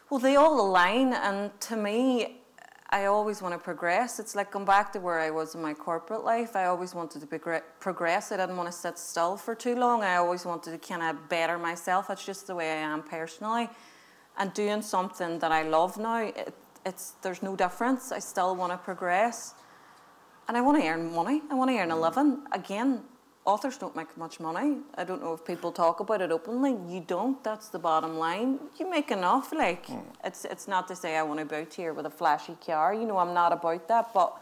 S3: Well, they all align, and to me, I always want to progress. It's like going back to where I was in my corporate life. I always wanted to progress. I didn't want to sit still for too long. I always wanted to kind of better myself. That's just the way I am personally. And doing something that I love now, there's no difference. I still want to progress. And I want to earn money. I want to earn a living. Again, authors don't make much money. I don't know if people talk about it openly. You don't. That's the bottom line. You make enough. Like, it's not to say I want to be out here with a flashy car. You know, I'm not about that. But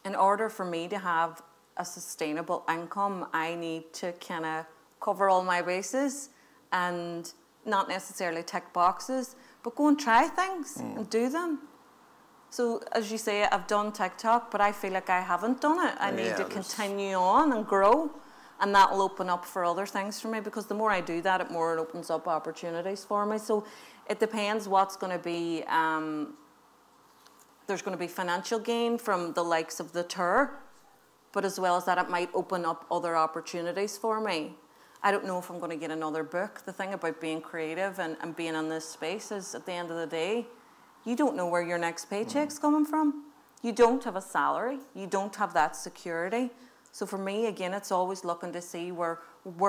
S3: in order for me to have a sustainable income, I need to kind of cover all my bases and not necessarily tick boxes, but go and try things and do them. So, as you say, I've done TikTok, but I feel like I haven't done it. I need to continue on and grow, and that will open up for other things for me, because the more I do that, the more it opens up opportunities for me. So it depends what's going to be. There's going to be financial gain from the likes of the tour, but as well as that, it might open up other opportunities for me. I don't know if I'm going to get another book. The thing about being creative and being in this space is, at the end of the day, you don't know where your next paycheck's coming from. You don't have a salary. You don't have that security. So for me, again, it's always looking to see where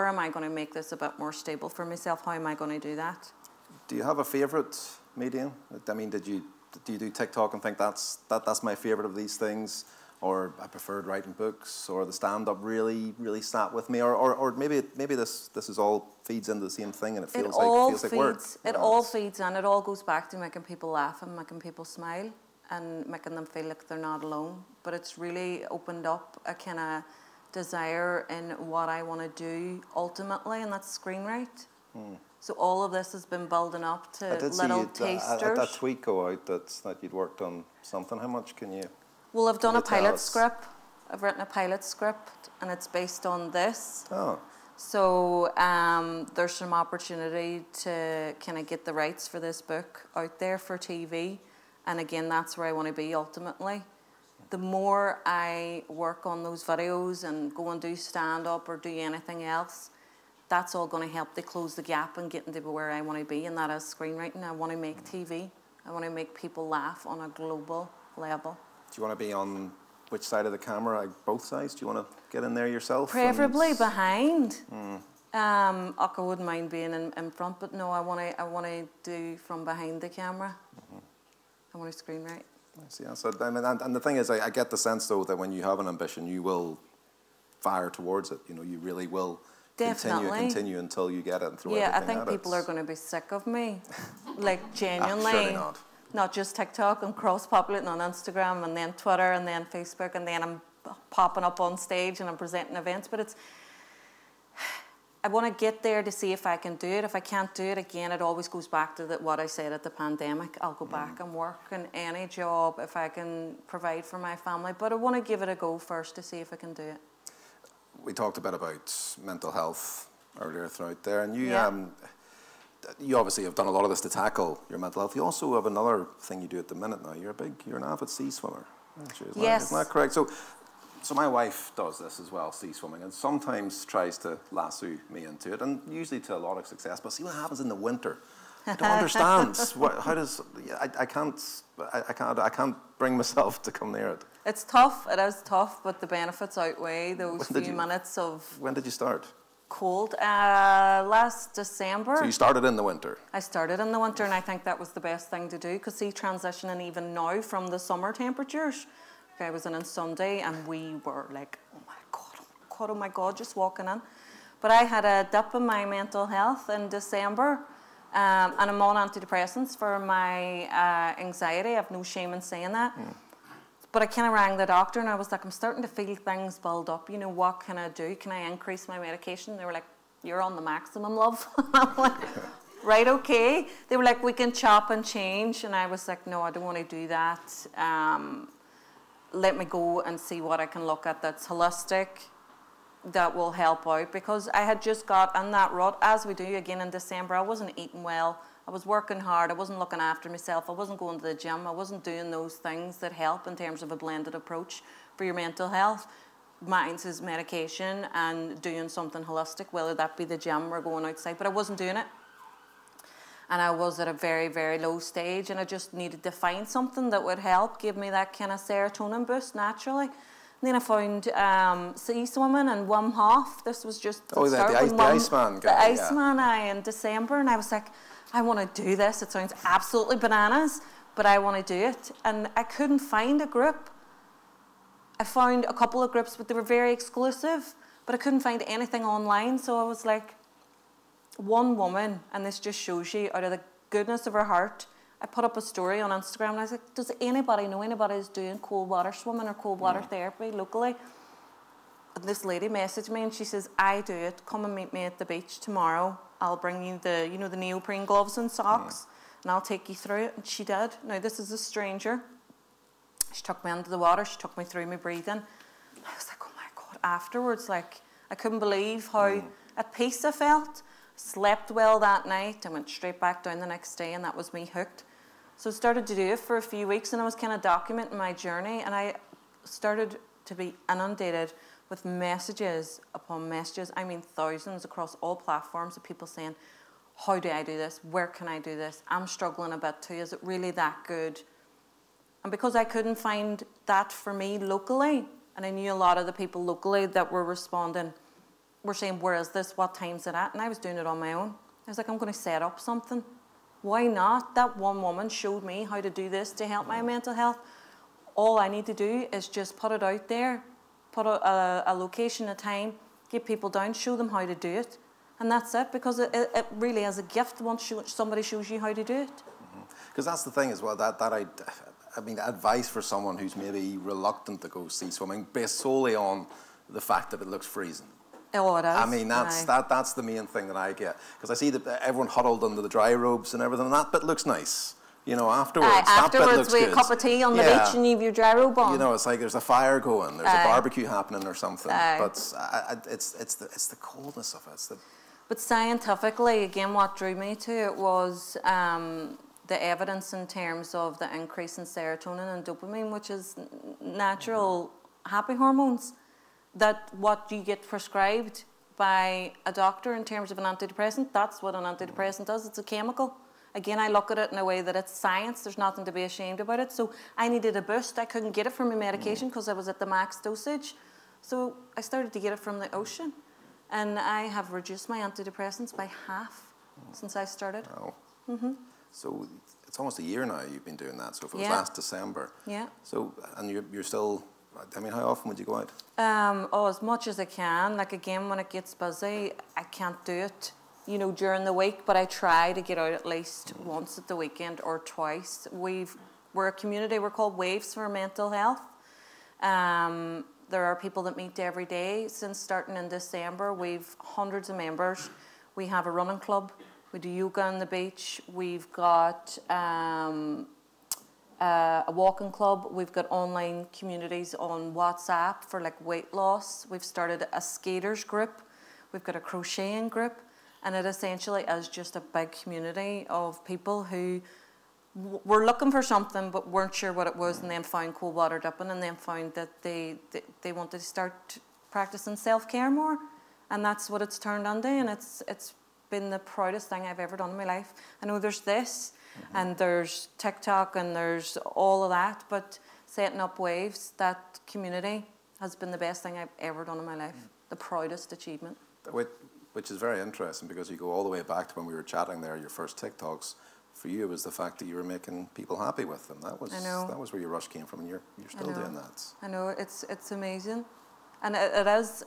S3: am I going to make this a bit more stable for myself? How am I going to do that?
S2: Do you have a favourite medium? I mean, do you do TikTok and think that's my favourite of these things? Or I preferred writing books, or the stand-up really sat with me, or maybe this is all feeds into the same thing, and it feels like work.
S3: It all feeds in. It all goes back to making people laugh and making people smile and making them feel like they're not alone. But it's really opened up a kind of desire in what I want to do ultimately, and that's screenwrite. So all of this has been building up to little tasters.
S2: That tweet go out that you'd worked on something. How much can you?
S3: Well, I've done a pilot script. I've written a pilot script, and it's based on this.
S2: Oh.
S3: So there's some opportunity to kind of get the rights for this book out there for TV. And again, that's where I want to be ultimately. The more I work on those videos and go and do stand-up or do anything else, that's all going to help to close the gap and get into where I want to be, and that is screenwriting. I want to make TV. I want to make people laugh on a global level. Do
S2: you want to be on which side of the camera? Like both sides? Do you want to get in there yourself?
S3: Preferably behind. I wouldn't mind being in front, but no, I want to do from behind the camera. I want to screenwrite.
S2: I see. So, I mean, and the thing is, I get the sense though that when you have an ambition, you will fire towards it. You know, you really will. Continue until you get it and throw everything at it.
S3: Yeah, I think people are going to be sick of me, like genuinely.
S2: Surely not.
S3: Not just TikTok and cross-populating on Instagram and then Twitter and then Facebook, and then I'm popping up on stage and I'm presenting events. But I want to get there to see if I can do it. If I can't do it, again, it always goes back to what I said at the pandemic. I'll go back and work in any job if I can provide for my family. But I want to give it a go first to see if I can do it.
S2: We talked a bit about mental health earlier throughout there, and you obviously have done a lot of this to tackle your mental health. You also have another thing you do at the minute now. You're an avid sea swimmer.
S3: Yes.
S2: Isn't that correct? So my wife does this as well, sea swimming, and sometimes tries to lasso me into it, and usually to a lot of success. But see what happens in the winter. I don't understand. I can't bring myself to come near it.
S3: It's tough. It is tough, but the benefits outweigh those few minutes of.
S2: When did you start?
S3: Cold. Last December.
S2: So you started in the winter? I
S3: started in the winter, and I think that was the best thing to do, because see, transitioning even now from the summer temperatures. I was in on Sunday, and we were like, oh my God, just walking in. But I had a dip in my mental health in December, and I'm on antidepressants for my anxiety. I have no shame in saying that. But I kind of rang the doctor, and I was like, I'm starting to feel things build up. You know, what can I do? Can I increase my medication? They were like, you're on the maximum, love. I'm like, right, okay. They were like, we can chop and change. And I was like, no, I don't want to do that. Let me go and see what I can look at that's holistic, that will help out. Because I had just got in that rut, as we do again in December. I wasn't eating well. I was working hard. I wasn't looking after myself. I wasn't going to the gym. I wasn't doing those things that help in terms of a blended approach for your mental health. Mine's is medication and doing something holistic, whether that be the gym or going outside. But I wasn't doing it. And I was at a very, very low stage, and I just needed to find something that would help, give me that kind of serotonin boost naturally. And then I found sea swimming and Wim Hof. This was just
S2: the Iceman guy.
S3: The Iceman in December, and I was like, I want to do this. It sounds absolutely bananas, but I want to do it. And I couldn't find a group. I found a couple of groups, but they were very exclusive, but I couldn't find anything online. So I was like, one woman, and this just shows you, out of the goodness of her heart, I put up a story on Instagram, and I was like, does anybody know anybody who's doing cold water swimming or cold water therapy locally? And this lady messaged me, and she says, I do it. Come and meet me at the beach tomorrow. I'll bring you the neoprene gloves and socks, and I'll take you through it. And she did. Now, this is a stranger. She took me into the water. She took me through my breathing. I was like, oh my God. Afterwards, like, I couldn't believe how at peace I felt. Slept well that night. I went straight back down the next day, and that was me hooked. So I started to do it for a few weeks, and I was kind of documenting my journey, and I started to be inundated with messages upon messages. I mean, thousands across all platforms of people saying, how do I do this? Where can I do this? I'm struggling a bit too. Is it really that good? And because I couldn't find that for me locally, and I knew a lot of the people locally that were responding, were saying, where is this? What time's it at? And I was doing it on my own. I was like, I'm going to set up something. Why not? That one woman showed me how to do this to help my mental health. All I need to do is just put it out there, put a location, a time, get people down, show them how to do it. And that's it, because it really is a gift once somebody shows you how to do it.
S2: Because that's the thing as well, I mean, advice for someone who's maybe reluctant to go sea swimming based solely on the fact that it looks freezing.
S3: Oh, it is.
S2: I mean, that's the main thing that I get. Because I see that everyone huddled under the dry robes and everything, and that bit looks nice. You know, afterwards,
S3: afterwards with a cup of tea on the beach and you have your dry robe on.
S2: You know, it's like there's a fire going, there's a barbecue happening or something. But it's the coldness of it.
S3: But scientifically, again, what drew me to it was the evidence in terms of the increase in serotonin and dopamine, which is natural happy hormones. That what you get prescribed by a doctor in terms of an antidepressant, that's what an antidepressant does. It's a chemical. Again, I look at it in a way that it's science. There's nothing to be ashamed about it. So I needed a boost. I couldn't get it from my medication because I was at the max dosage. So I started to get it from the ocean. And I have reduced my antidepressants by half since I started.
S2: Wow. So it's almost a year now you've been doing that. So if it was last December. Yeah. So, and you're still... I mean, how often would you go out?
S3: As much as I can. Like, again, when it gets busy, I can't do it, you know, during the week, but I try to get out at least once at the weekend or twice. We're a community, we're called Waves for Mental Health. There are people that meet every day. Since starting in December, we've hundreds of members. We have a running club. We do yoga on the beach. We've got a walking club. We've got online communities on WhatsApp for like weight loss. We've started a skaters group. We've got a crocheting group. And it essentially is just a big community of people who were looking for something but weren't sure what it was, and then found cold water dipping, and then found that they wanted to start practicing self-care more. And that's what it's turned into, and it's been the proudest thing I've ever done in my life. I know there's this, and there's TikTok, and there's all of that, but setting up Waves, that community, has been the best thing I've ever done in my life. The proudest achievement.
S2: Which is very interesting, because you go all the way back to when we were chatting there, your first TikToks. For you, it was the fact that you were making people happy with them. That was where your rush came from, and you're still doing that. I know,
S3: it's amazing. And it is,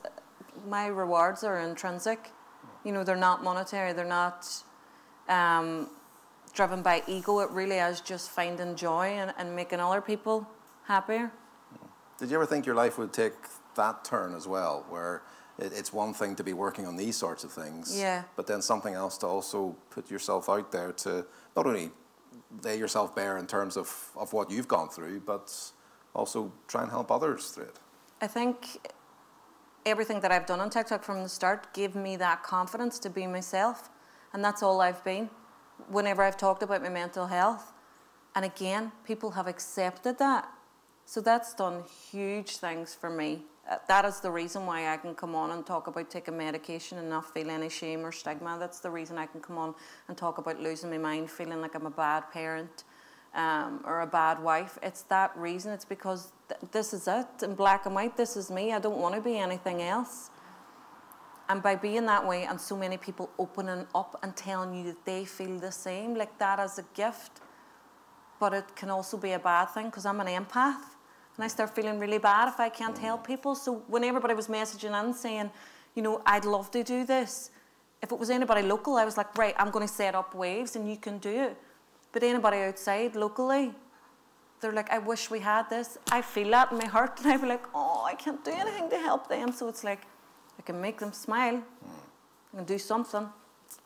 S3: my rewards are intrinsic. You know, they're not monetary, they're not driven by ego. It really is just finding joy and making other people happier.
S2: Did you ever think your life would take that turn as well, where it's one thing to be working on these sorts of things, but then something else to also put yourself out there to not only lay yourself bare in terms of what you've gone through, but also try and help others through it?
S3: I think everything that I've done on TikTok from the start gave me that confidence to be myself, and that's all I've been. Whenever I've talked about my mental health, and again, people have accepted that. So that's done huge things for me. That is the reason why I can come on and talk about taking medication and not feel any shame or stigma. That's the reason I can come on and talk about losing my mind, feeling like I'm a bad parent or a bad wife. It's that reason. It's because this is it, in black and white. This is me. I don't want to be anything else. And by being that way, and so many people opening up and telling you that they feel the same, like that is a gift. But it can also be a bad thing, because I'm an empath. And I start feeling really bad if I can't help people. So when everybody was messaging in saying, you know, I'd love to do this, if it was anybody local, I was like, right, I'm going to set up Waves and you can do it. But anybody outside, locally, they're like, I wish we had this. I feel that in my heart, and I'd be like, oh, I can't do anything to help them. So it's like, I can make them smile. I can do something.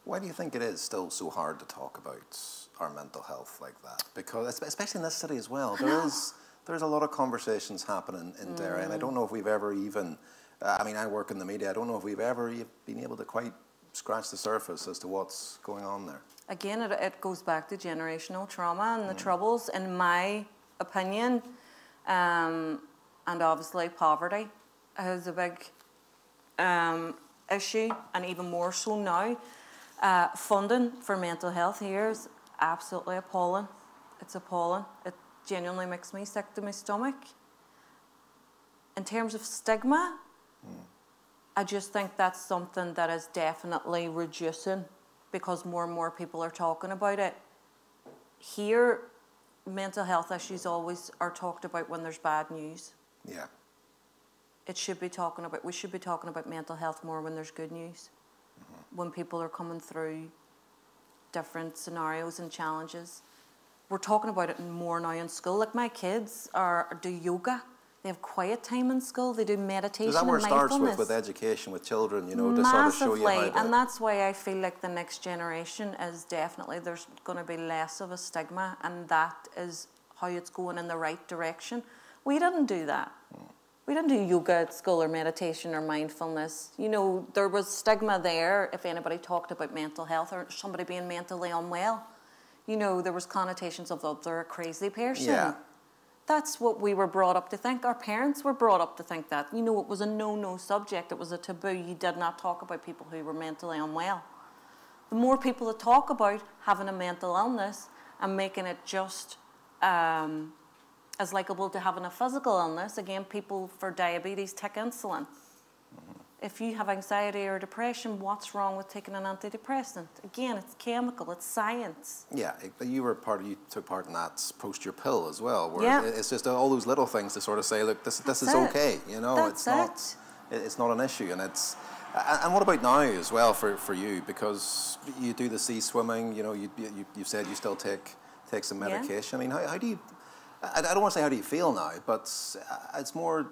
S2: Why do you think it is still so hard to talk about our mental health like that? Because, especially in this city as well, there's a lot of conversations happening in Derry, and I don't know if we've ever even, I mean, I work in the media, I don't know if we've ever been able to quite scratch the surface as to what's going on there.
S3: Again, it goes back to generational trauma and the troubles, in my opinion, and obviously poverty is a big issue, and even more so now. Funding for mental health here is absolutely appalling. It's appalling. It genuinely makes me sick to my stomach. In terms of stigma, I just think that's something that is definitely reducing, because more and more people are talking about it. Here, mental health issues always are talked about when there's bad news.
S2: Yeah.
S3: We should be talking about mental health more when there's good news. When people are coming through different scenarios and challenges. We're talking about it more now in school. Like, my kids do yoga. They have quiet time in school. They do meditation and mindfulness. Is that where it starts
S2: with education, with children, you know, to sort of show you how to...
S3: And that's why I feel like the next generation is definitely, there's going to be less of a stigma, and that is how it's going in the right direction. We didn't do that. We didn't do yoga at school, or meditation, or mindfulness. You know, there was stigma there if anybody talked about mental health or somebody being mentally unwell. You know, there was connotations of, oh, they're a crazy person.
S2: Yeah.
S3: That's what we were brought up to think. Our parents were brought up to think that. You know, it was a no-no subject. It was a taboo. You did not talk about people who were mentally unwell. The more people that talk about having a mental illness and making it just as likeable to having a physical illness, again, people for diabetes take insulin. If you have anxiety or depression, what's wrong with taking an antidepressant? Again, it's chemical, it's science.
S2: Yeah, you took part in that Post Your Pill as well, where it's just all those little things to sort of say, look, this is okay, you know, it's not an issue, and it's. And what about now as well for you, because you do the sea swimming, you know, you said you still take some medication. I mean, how do you? I don't want to say how do you feel now, but it's more.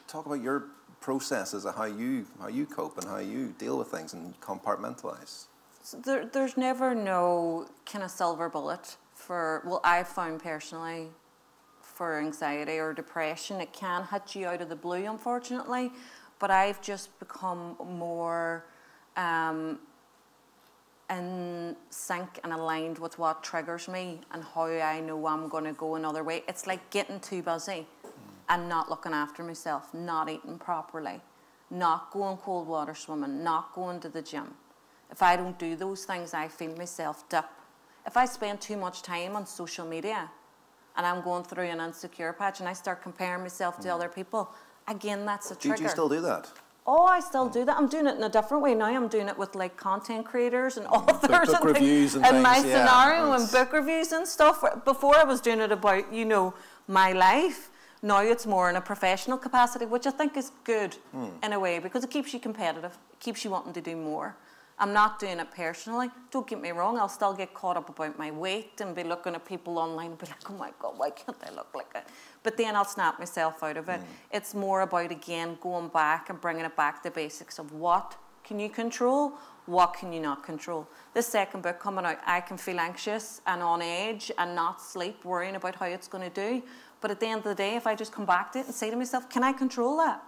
S2: talk about your processes of how you cope and how you deal with things and compartmentalise?
S3: So there's never no kind of silver bullet for, well, I've found personally, for anxiety or depression. It can hit you out of the blue, unfortunately, but I've just become more in sync and aligned with what triggers me and how I know I'm going to go another way. It's like getting too busy and not looking after myself, not eating properly, not going cold water swimming, not going to the gym. If I don't do those things, I feel myself dip. If I spend too much time on social media and I'm going through an insecure patch and I start comparing myself to other people, again, that's a trigger.
S2: Do you still do that?
S3: Oh, I still do that. I'm doing it in a different way now. I'm doing it with like content creators and authors
S2: book
S3: and
S2: reviews
S3: things,
S2: and things,
S3: my
S2: yeah,
S3: scenario and book reviews and stuff. Before I was doing it about, you know, my life. Now it's more in a professional capacity, which I think is good in a way because it keeps you competitive. It keeps you wanting to do more. I'm not doing it personally. Don't get me wrong. I'll still get caught up about my weight and be looking at people online and be like, oh my God, why can't I look like that? But then I'll snap myself out of it. It's more about, again, going back and bringing it back to basics of what can you control, what can you not control. This second book coming out, I can feel anxious and on edge and not sleep, worrying about how it's going to do. But at the end of the day, if I just come back to it and say to myself, can I control that?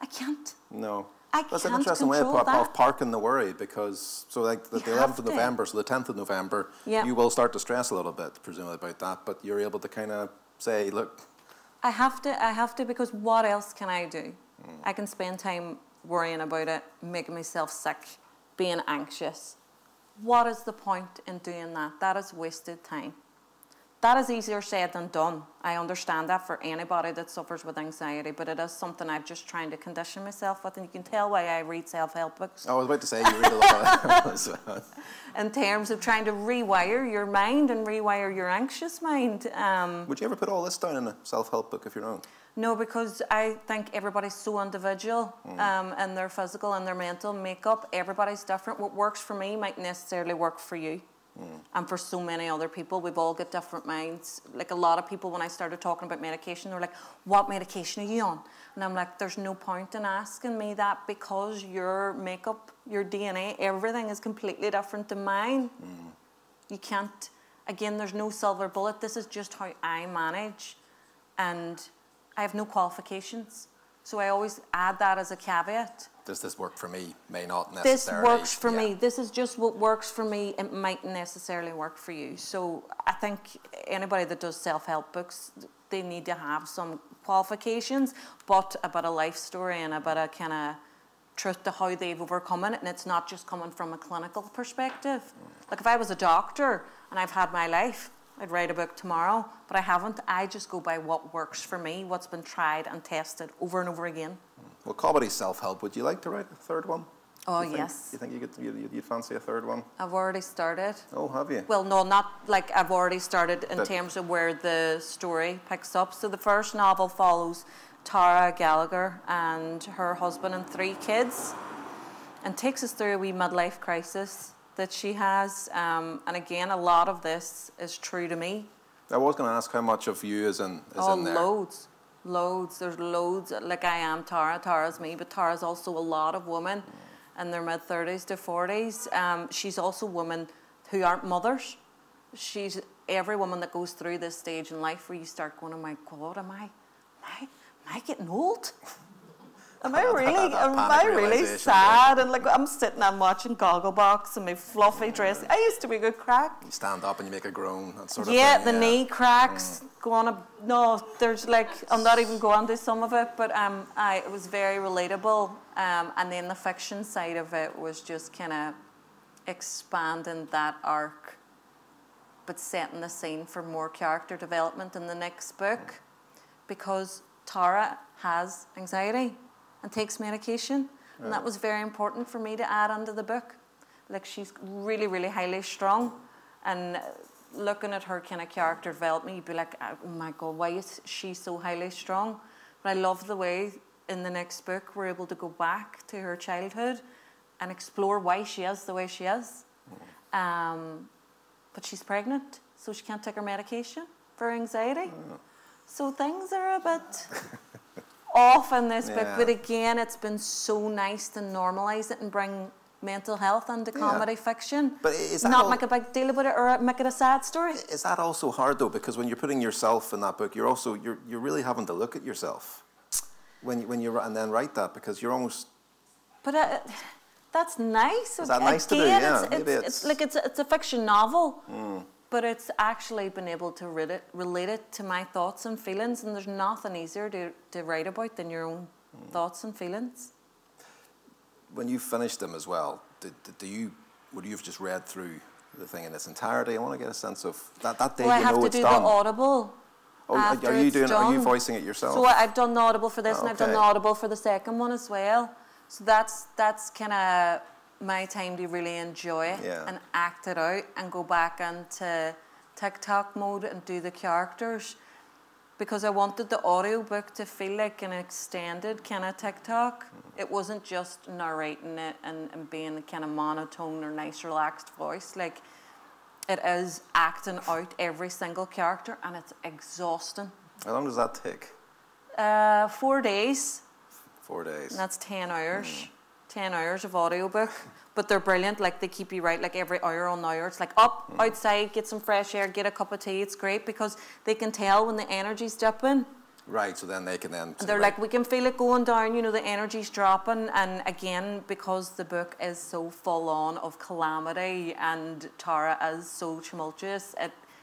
S3: I can't.
S2: No.
S3: That's
S2: an interesting way of parking the worry because, so like the 11th of November, so the 10th of November, you will start to stress a little bit, presumably, about that, but you're able to kind of say, look.
S3: I have to because what else can I do? I can spend time worrying about it, making myself sick, being anxious. What is the point in doing that? That is wasted time. That is easier said than done. I understand that for anybody that suffers with anxiety, but it is something I'm just trying to condition myself with, and you can tell why I read self-help books.
S2: I was about to say, you read a lot of them.
S3: In terms of trying to rewire your mind and rewire your anxious mind.
S2: Would you ever put all this down in a self-help book of your own?
S3: No, because I think everybody's so individual in their physical and their mental makeup. Everybody's different. What works for me might necessarily work for you. And for so many other people, we've all got different minds. Like a lot of people, when I started talking about medication, they're like, what medication are you on? And I'm like, there's no point in asking me that because your makeup, your DNA, everything is completely different to mine. You can't, again, there's no silver bullet. This is just how I manage. And I have no qualifications. So I always add that as a caveat.
S2: Does this work for me? May not necessarily.
S3: This works for me. This is just what works for me. It mightn't necessarily work for you. So I think anybody that does self-help books, they need to have some qualifications, but a bit of life story and a bit of kind of truth to how they've overcome it. And it's not just coming from a clinical perspective. Like if I was a doctor and I've had my life, I'd write a book tomorrow, but I haven't. I just go by what works for me, what's been tried and tested over and over again.
S2: Well, comedy self-help, would you like to write a third one?
S3: Oh, yes.
S2: You think you'd fancy a third one?
S3: I've already started.
S2: Oh, have you?
S3: Well, no, not like I've already started in terms of where the story picks up. So the first novel follows Tara Gallagher and her husband and 3 kids and takes us through a wee midlife crisis that she has. And again, a lot of this is true to me.
S2: I was going to ask how much of you is in there.
S3: Loads. There's loads. Like I am Tara. Tara's me, but Tara's also a lot of women in their mid-30s to 40s. She's also women who aren't mothers. She's every woman that goes through this stage in life where you start going, oh my God, am I getting old? Am I really sad? And like I'm sitting and watching Gogglebox and my fluffy dress. I used to be a good crack.
S2: You stand up and you make a groan, that sort of thing.
S3: Yeah, the knee cracks. No, there's like I'm not even going to some of it, but it was very relatable. And then the fiction side of it was just kind of expanding that arc, but setting the scene for more character development in the next book, because Tara has anxiety and takes medication, and that was very important for me to add into the book. Like she's really, really highly strung, and looking at her kind of character development, you'd be like, oh my God, why is she so highly strung? But I love the way in the next book we're able to go back to her childhood and explore why she is the way she is. But she's pregnant, so she can't take her medication for anxiety. So things are a bit off in this book, but again, it's been so nice to normalise it and bring mental health into comedy fiction.
S2: But is that
S3: not make a big deal about it or make it a sad story.
S2: Is that also hard though? Because when you're putting yourself in that book, you're really having to look at yourself when you and then write that, because you're almost.
S3: But that's nice.
S2: Is that nice to do? Yeah,
S3: it's like it's a fiction novel. But it's actually been able to relate it to my thoughts and feelings, and there's nothing easier to write about than your own thoughts and feelings.
S2: When you finished them as well, would you have just read through the thing in its entirety? I want to get a sense of that day.
S3: Well, I have to do the audible.
S2: Oh, are you voicing it yourself?
S3: So I've done the audible for this, and I've done the audible for the second one as well. So that's kind of my time to really enjoy it and act it out and go back into TikTok mode and do the characters, because I wanted the audiobook to feel like an extended kind of TikTok. It wasn't just narrating it and being a kind of monotone or nice relaxed voice. Like, it is acting out every single character, and it's exhausting.
S2: How long does that take?
S3: 4 days.
S2: 4 days.
S3: And that's 10 hours. 10 hours of audiobook. But they're brilliant. Like, they keep you right, like every hour on hour. It's like up, outside, get some fresh air, get a cup of tea. It's great because they can tell when the energy's dipping.
S2: Right, so then they can then...
S3: And they're like, we can feel it going down, you know, the energy's dropping. And again, because the book is so full on of calamity and Tara is so tumultuous,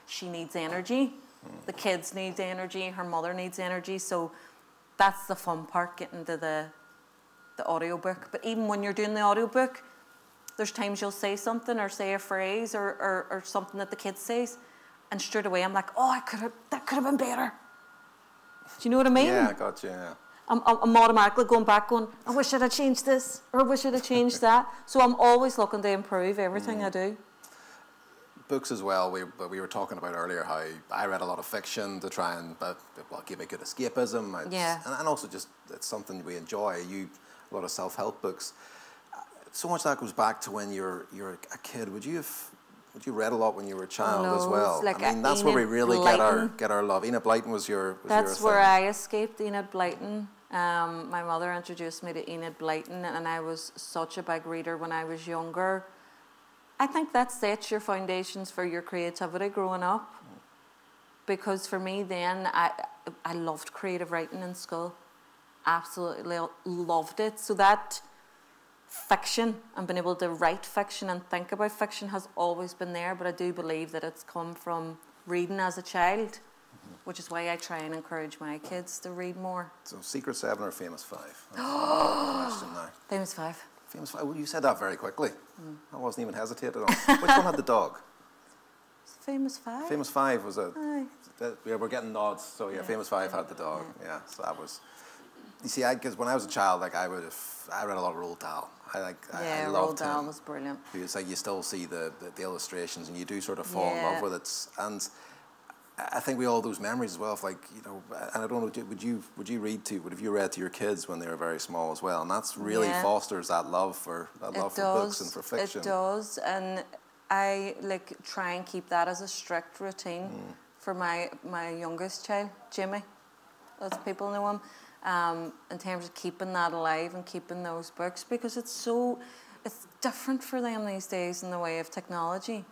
S3: she needs energy. The kids need energy, her mother needs energy. So that's the fun part, getting to the audiobook. But even when you're doing the audiobook, there's times you'll say something or say a phrase or something that the kid says, and straight away I'm like, oh, that could have been better. Do you know what I mean?
S2: Yeah, I got you, yeah.
S3: I'm automatically going back going, I wish I'd have changed this, or I wish I'd have changed that. So I'm always looking to improve everything I do.
S2: Books as well, we were talking about earlier how I read a lot of fiction to try and give a good escapism. And also just, it's something we enjoy. A lot of self-help books. So much of that goes back to when you're a kid. Would you read a lot when you were a child as well?
S3: Like,
S2: I mean, that's where we really get our love. Enid Blyton was your
S3: That's where I escaped Enid Blyton. My mother introduced me to Enid Blyton, and I was such a big reader when I was younger. I think that sets your foundations for your creativity growing up. Because for me then, I loved creative writing in school. Absolutely loved it. So that fiction and being able to write fiction and think about fiction has always been there, but I do believe that it's come from reading as a child, which is why I try and encourage my kids to read more.
S2: So Secret 7 or Famous 5? Question now.
S3: Famous 5.
S2: Famous 5. Well, you said that very quickly. I wasn't even hesitating on. Which one had the dog?
S3: Famous 5.
S2: Famous 5 was we're getting nods. So yeah, Famous 5 had the dog. Yeah, so that was. You see, because when I was a child, like I read a lot of Roald Dahl. I loved him.
S3: Roald Dahl was brilliant.
S2: It's like you still see the illustrations, and you do sort of fall in love with it. And I think we all have those memories as well. Of like, you know, and I don't know, would you have you read to your kids when they were very small as well? And that's really fosters that love for books and for fiction.
S3: It does, and I try and keep that as a strict routine for my youngest child, Jimmy, as people know him. In terms of keeping that alive and keeping those books, because it's different for them these days in the way of technology.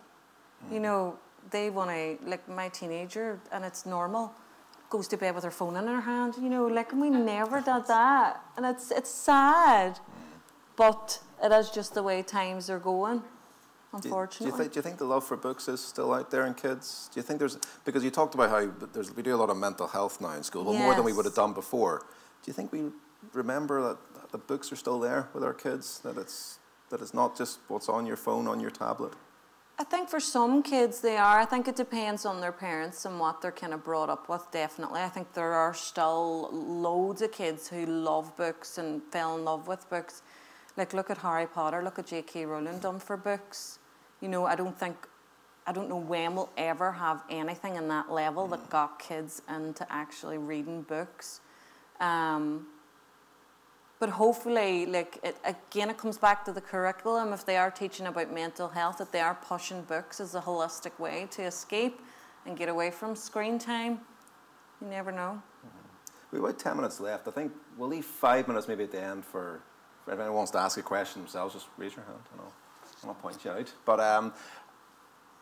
S3: You know, they want to, like my teenager, and it's normal, goes to bed with her phone in her hand, you know, like we never did that. And it's sad, but it is just the way times are going, unfortunately.
S2: Do you think the love for books is still out there in kids? Do you think because you talked about how we do a lot of mental health now in school, well, more than we would have done before. Do you think we remember that the books are still there with our kids, that it's not just what's on your phone, on your tablet?
S3: I think for some kids they are. I think it depends on their parents and what they're kind of brought up with, definitely. I think there are still loads of kids who love books and fell in love with books. Like, look at Harry Potter, look at J.K. Rowling done for books. You know, I don't know when we'll ever have anything in that level that got kids into actually reading books. But hopefully, it comes back to the curriculum. If they are teaching about mental health, that they are pushing books as a holistic way to escape and get away from screen time. You never know.
S2: We've about 10 minutes left. I think we'll leave 5 minutes maybe at the end for if anyone wants to ask a question themselves, just raise your hand. I'll point you out. But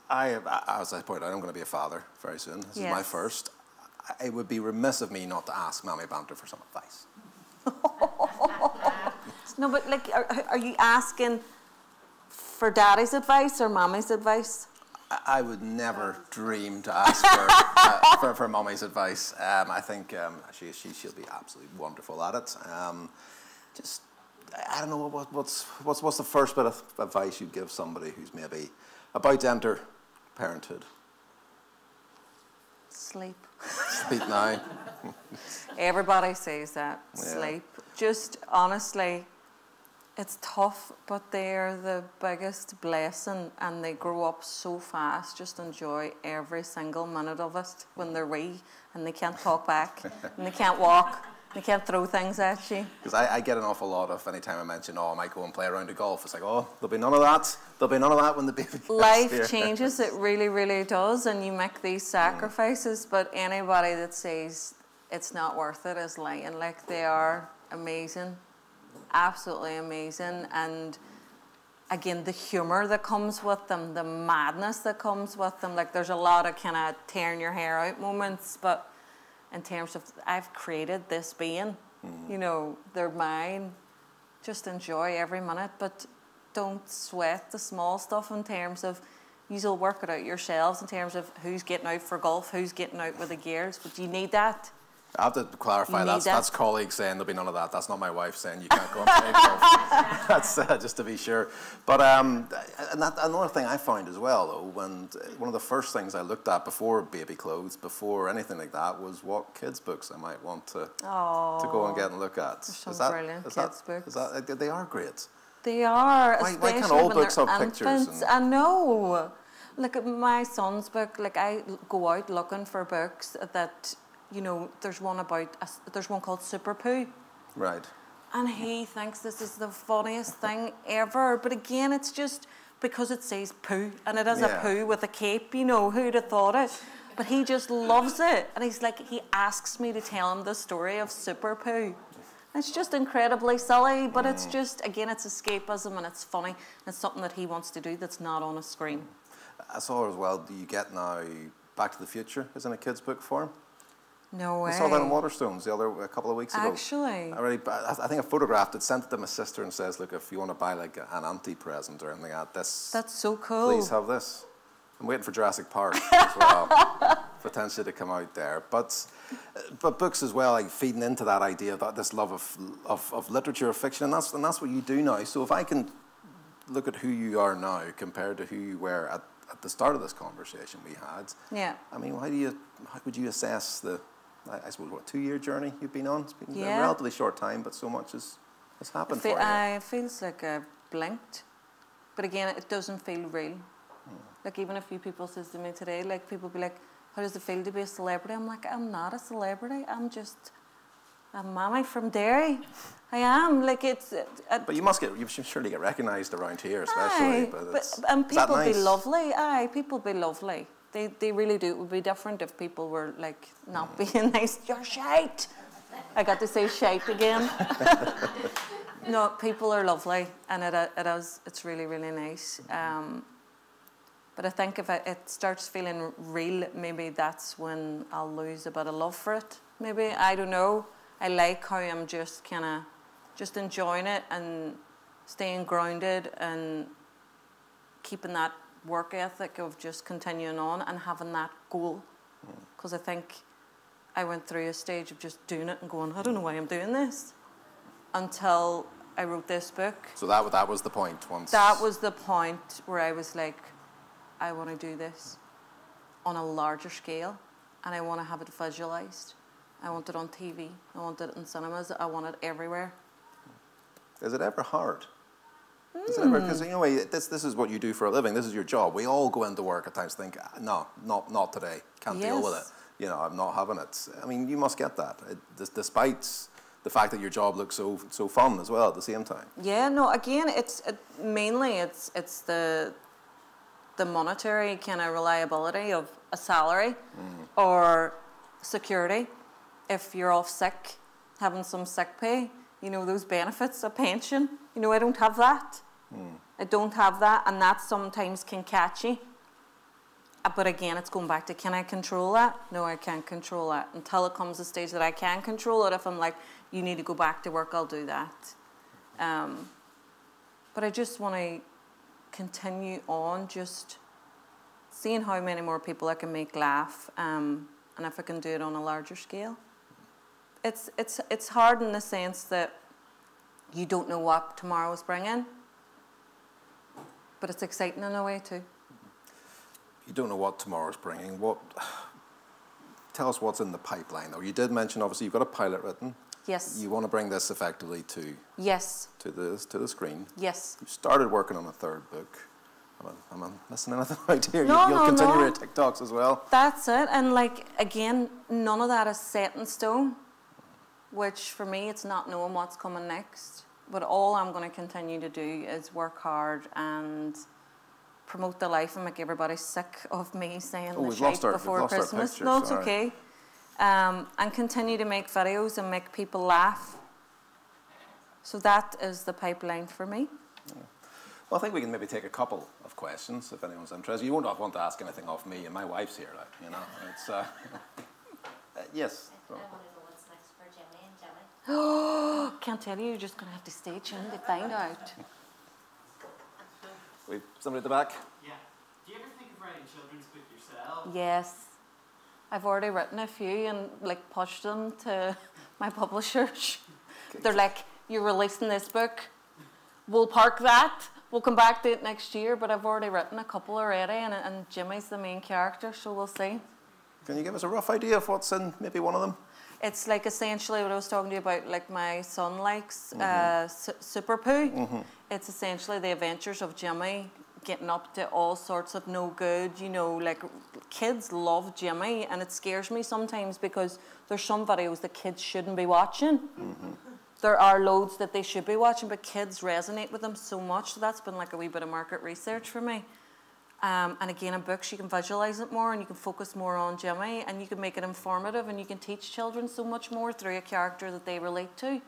S2: as I pointed out, I'm going to be a father very soon. This is my first. It would be remiss of me not to ask Mammy Banter for some advice.
S3: No, but like, are you asking for Daddy's advice or Mammy's advice?
S2: I would never dream to ask for Mummy's advice. I think she'll be absolutely wonderful at it. I don't know what's the first bit of advice you'd give somebody who's maybe about to enter parenthood?
S3: Sleep.
S2: Sleep now.
S3: Everybody says that. Sleep. Just honestly, it's tough, but they're the biggest blessing and they grow up so fast. Just enjoy every single minute of it when they're wee and they can't talk back and they can't walk. They can't throw things at you.
S2: Because I get an awful lot of, anytime I mention, I might go and play a round of golf, it's like, there'll be none of that. There'll be none of that when the baby gets
S3: Life
S2: here.
S3: changes, it really, really does, and you make these sacrifices, but anybody that says it's not worth it is lying. Like, they are amazing, absolutely amazing, and again, the humour that comes with them, the madness that comes with them, like there's a lot of kind of tearing your hair out moments, but in terms of, I've created this being, they're mine. Just enjoy every minute, but don't sweat the small stuff in terms of, you'll work it out yourselves in terms of who's getting out for golf, who's getting out with the gears, but you need that.
S2: I have to clarify, that's colleagues saying there'll be none of that. That's not my wife saying you can't go and play golf. That's just to be sure. But another thing I found as well, though, one of the first things I looked at before baby clothes, before anything like that, was what kids' books I might want to go and get and look at.
S3: There's some brilliant kids' books.
S2: They are great.
S3: They are,
S2: why can't all books have pictures?
S3: I know. Look at my son's book. Like, I go out looking for books that, there's one called Super Poo.
S2: Right.
S3: And he thinks this is the funniest thing ever. But again, it's just because it says poo, and it is a poo with a cape, who'd have thought it? But he just loves it. And he's like, he asks me to tell him the story of Super Poo. It's just incredibly silly, but it's just, again, it's escapism and it's funny. And it's something that he wants to do that's not on a screen.
S2: I saw as well, do you get now Back to the Future is in a kid's book form?
S3: No way.
S2: I saw that in Waterstones a couple of weeks ago.
S3: Actually?
S2: I think I photographed it, sent it to my sister and says, look, if you want to buy like an auntie present or anything like that,
S3: that's so cool.
S2: Please have this. I'm waiting for Jurassic Park as well, potentially to come out there. But books as well, like feeding into that idea, this love of literature, of fiction, and that's what you do now. So if I can look at who you are now compared to who you were at the start of this conversation we had, I mean, how would you assess I suppose, 2-year journey you've been on? It's been a relatively short time, but so much has happened for you.
S3: It feels like I blinked. But again, it doesn't feel real. Like, even a few people says to me today, like, people be like, how does it feel to be a celebrity? I'm like, I'm not a celebrity. I'm just a Mammy from Derry. I am. Like,
S2: but you should surely get recognised around here, especially.
S3: And people
S2: nice?
S3: Be lovely. People be lovely. They really do. It would be different if people were, like, not being nice. You're shite. I got to say shite again. No, people are lovely, and it's really, really nice. But I think if it starts feeling real, maybe that's when I'll lose a bit of love for it. Maybe, I don't know. I like how I'm just kind of just enjoying it and staying grounded and keeping that work ethic of just continuing on and having that goal. Because I think I went through a stage of just doing it and going, I don't know why I'm doing this, until I wrote this book.
S2: So that was the point once?
S3: That was the point where I was like, I want to do this on a larger scale, and I want to have it visualised. I want it on TV. I want it in cinemas. I want it everywhere.
S2: Is it ever hard? Is it ever, because this is what you do for a living. This is your job. We all go into work at times think, no, not today. Can't deal with it. I'm not having it. I mean, you must get that, despite the fact that your job looks so fun as well at the same time. Yeah.
S3: No. Again, mainly it's the monetary kind of reliability of a salary or security. if you're off sick, having some sick pay, you know, those benefits, a pension. You know, I don't have that. I don't have that, and that sometimes can catch you. But again, it's going back to, can I control that? No, I can't control that. Until it comes to a stage that I can control it, if I'm like, you need to go back to work, I'll do that. But I just want to continue on, just seeing how many more people I can make laugh, and if I can do it on a larger scale. It's hard in the sense that you don't know what tomorrow's bringing, but it's exciting in a way too.
S2: You don't know what tomorrow's bringing. Tell us what's in the pipeline, though. You did mention, obviously, you've got a pilot written.
S3: Yes.
S2: You want to bring this effectively to the screen.
S3: Yes.
S2: You started working on a third book. Am I missing anything out here?
S3: No,
S2: You'll continue your TikToks as well.
S3: That's it. And like, again, none of that is set in stone, which for me, it's not knowing what's coming next. But all I'm going to continue to do is work hard and promote the life and make everybody sick of me saying the shape before Christmas. No, it's okay. And continue to make videos and make people laugh. So that is the pipeline for me.
S2: Yeah. Well, I think we can maybe take a couple of questions if anyone's interested. You won't want to ask anything of me, and my wife's here, like, you know. It's yes.
S4: I want to know what's next for Jimmy and Jimmy.
S3: Oh, can't tell you. You're just going to have to stay tuned to find out.
S2: Wait, somebody at the back?
S5: Yeah. Do you ever think of writing children's book yourself?
S3: Yes. I've already written a few and like pushed them to my publishers. They're like, you're releasing this book. We'll park that. We'll come back to it next year. But I've already written a couple already, and Jimmy's the main character, so we'll see.
S2: Can you give us a rough idea of what's in maybe one of them?
S3: It's like essentially what I was talking to you about, like my son likes Super Poo. It's essentially the adventures of Jimmy getting up to all sorts of no good, you know, like kids love Jimmy, and it scares me sometimes because there's some videos that kids shouldn't be watching. There are loads that they should be watching, but kids resonate with them so much. So that's been like a wee bit of market research for me. And again, in books, you can visualize it more and you can focus more on Jimmy and you can make it informative and you can teach children so much more through a character that they relate to,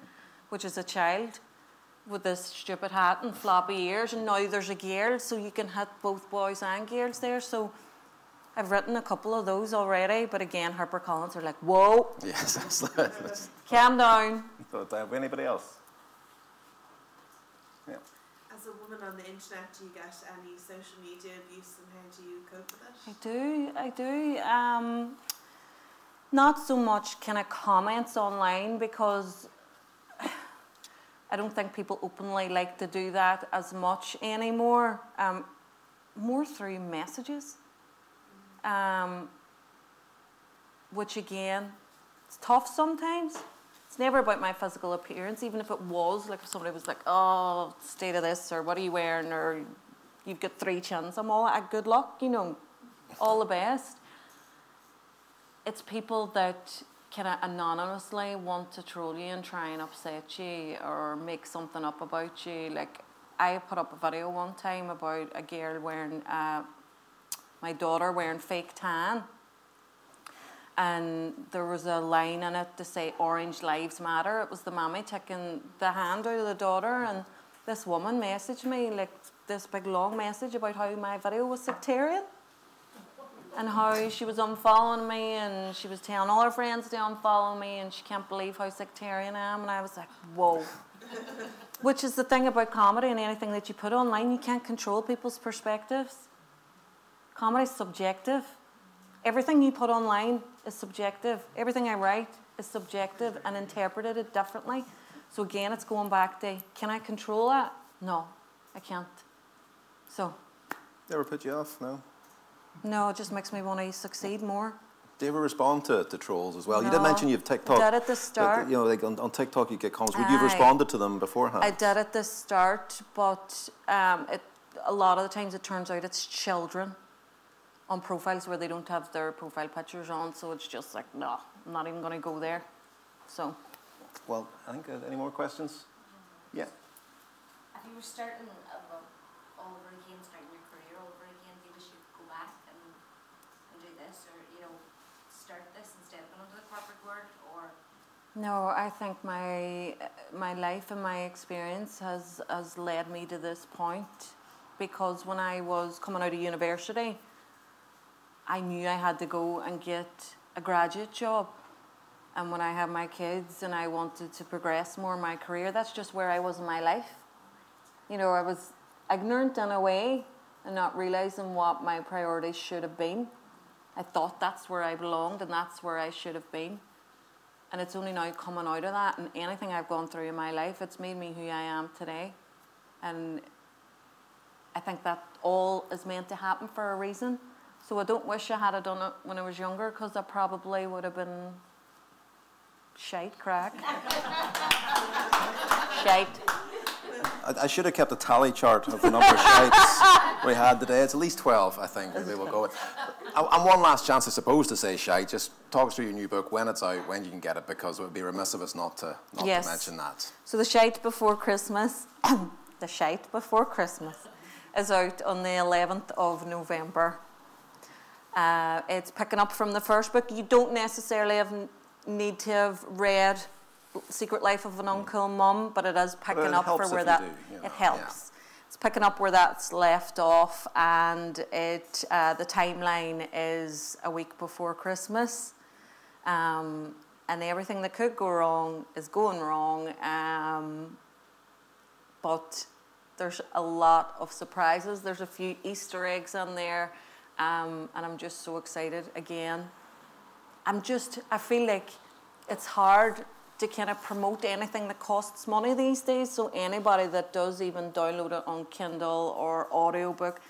S3: which is a child with this stupid hat and floppy ears. And now there's a girl, so you can hit both boys and girls there. So I've written a couple of those already, but again, HarperCollins are like, whoa.
S2: Yes, that's
S3: calm down.
S2: Anybody else? Yeah.
S6: As a woman on the internet, do you get any social media abuse, and how do you cope with it?
S3: I do. Not so much kind of comments online because I don't think people openly like to do that as much anymore. More through messages, which again, it's tough sometimes. It's never about my physical appearance, even if it was, like if somebody was like, oh, state of this, or what are you wearing, or you've got 3 chins, I'm all like, good luck, you know, all the best. It's people that kind of anonymously want to troll you and try and upset you or make something up about you. Like, I put up a video one time about a girl wearing, my daughter wearing fake tan. And there was a line in it to say Orange Lives Matter. It was the Mammy taking the hand out of the daughter, and this woman messaged me like this big long message about how my video was sectarian and how she was unfollowing me and she was telling all her friends to unfollow me and she can't believe how sectarian I am. And I was like, whoa. Which is the thing about comedy and anything that you put online, you can't control people's perspectives. Comedy's subjective. Everything you put online is subjective. Everything I write is subjective and interpreted it differently. So again, it's going back to, can I control that? No, I can't. So.
S2: Never put you off, no?
S3: No, it just makes me want to succeed more.
S2: Do you ever respond to trolls as well?
S3: No,
S2: you did mention you have TikTok.
S3: I did at the start.
S2: But, you know, like on TikTok you get comments. Would you have responded to them beforehand?
S3: I did at the start, but a lot of the times it turns out it's children on profiles where they don't have their profile pictures on, so it's just like, no, I'm not even going to go there. So.
S2: Well, I think, any more questions? Yeah.
S4: If you were starting all over again, starting your career all over again, do you wish you could go back and do this, or, you know, start this instead of going into the corporate world, or
S3: No, I think my life and my experience has led me to this point, because when I was coming out of university, I knew I had to go and get a graduate job. And when I had my kids and I wanted to progress more in my career, that's just where I was in my life. You know, I was ignorant in a way and not realising what my priorities should have been. I thought that's where I belonged and that's where I should have been. And it's only now coming out of that, and anything I've gone through in my life, it's made me who I am today. And I think that all is meant to happen for a reason. So I don't wish I had done it when I was younger, because I probably would have been shite crack. Shite.
S2: I should have kept a tally chart of the number of shites we had today. It's at least 12, I think, maybe we'll go with. And one last chance, I suppose, to say shite. Just talk us through your new book, when it's out, when you can get it, because it would be remiss of us not to mention that.
S3: So The Shite Before Christmas, The Shite Before Christmas is out on the 11th of November. It's picking up from the first book. You don't necessarily need to have read Secret Life of an Uncool Mum, but it is picking up for where that it helps. Yeah. It's picking up where that's left off, and the timeline is a week before Christmas, and everything that could go wrong is going wrong. But there's a lot of surprises. There's a few Easter eggs in there, and I'm just so excited again. I feel like it's hard to kind of promote anything that costs money these days. So anybody that does even download it on Kindle or audiobook,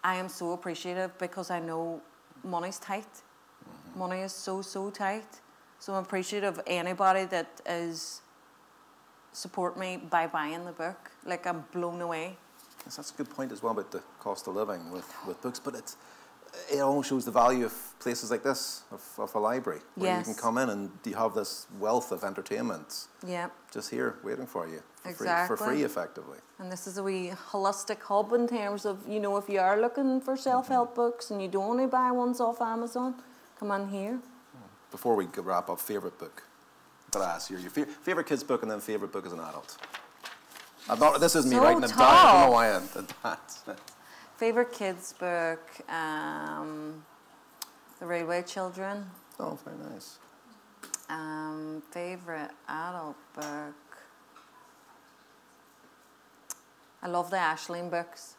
S3: I am so appreciative, because I know money's tight. Mm-hmm. Money is so tight. So I'm appreciative of anybody that is support me by buying the book. Like, I'm blown away.
S2: Yes, that's a good point as well about the cost of living with books, but it almost shows the value of places like this, of a library, where you can come in and you have this wealth of entertainment just here waiting for you for free, effectively.
S3: And this is a wee holistic hub in terms of, you know, if you are looking for self-help books and you don't only buy ones off Amazon, come in here.
S2: Before we wrap up, favourite book? I've got to ask you, your favourite kids book and then favourite book as an adult. This isn't me writing it down. I don't know why I did that.
S3: Favourite kids book, The Railway Children.
S2: Oh, very nice.
S3: Favourite adult book. I love the Aisling books.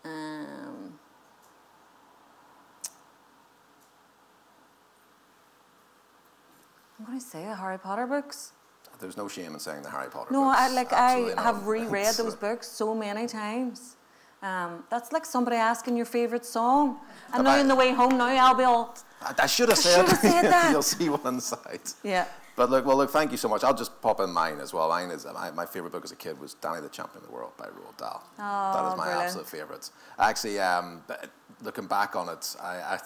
S3: I'm going to say the Harry Potter books.
S2: There's no shame in saying the Harry Potter books.
S3: No, I have reread those books so many times. That's like somebody asking your favourite song. And now on the way home, now I'll be all...
S2: I should have said
S3: that.
S2: You'll see one on the side.
S3: Yeah.
S2: But look, thank you so much. I'll just pop in mine as well. Mine is my favourite book as a kid was Danny the Champion of the World by Roald Dahl.
S3: Oh,
S2: that is my
S3: brilliant.
S2: absolute favourite. Actually, looking back on it, I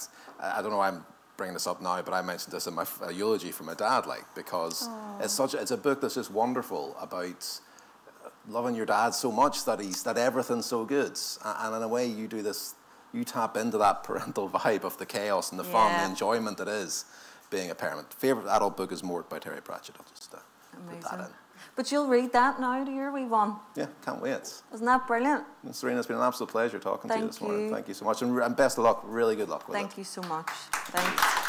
S2: don't know why I'm bringing this up now, but I mentioned this in my eulogy for my dad, because it's a book that's just wonderful about loving your dad so much that everything's so good, and in a way you do this, you tap into that parental vibe of the chaos and the fun, the enjoyment that is being a parent. Favourite adult book is Mort by Terry Pratchett. I'll just put that in.
S3: But you'll read that now, to your wee one.
S2: Yeah, can't wait.
S3: Isn't that brilliant?
S2: And Serena, it's been an absolute pleasure talking to you this morning.
S3: Thank you.
S2: Thank you so much, and best of luck. Really good luck with it.
S3: Thank you so much. Thanks.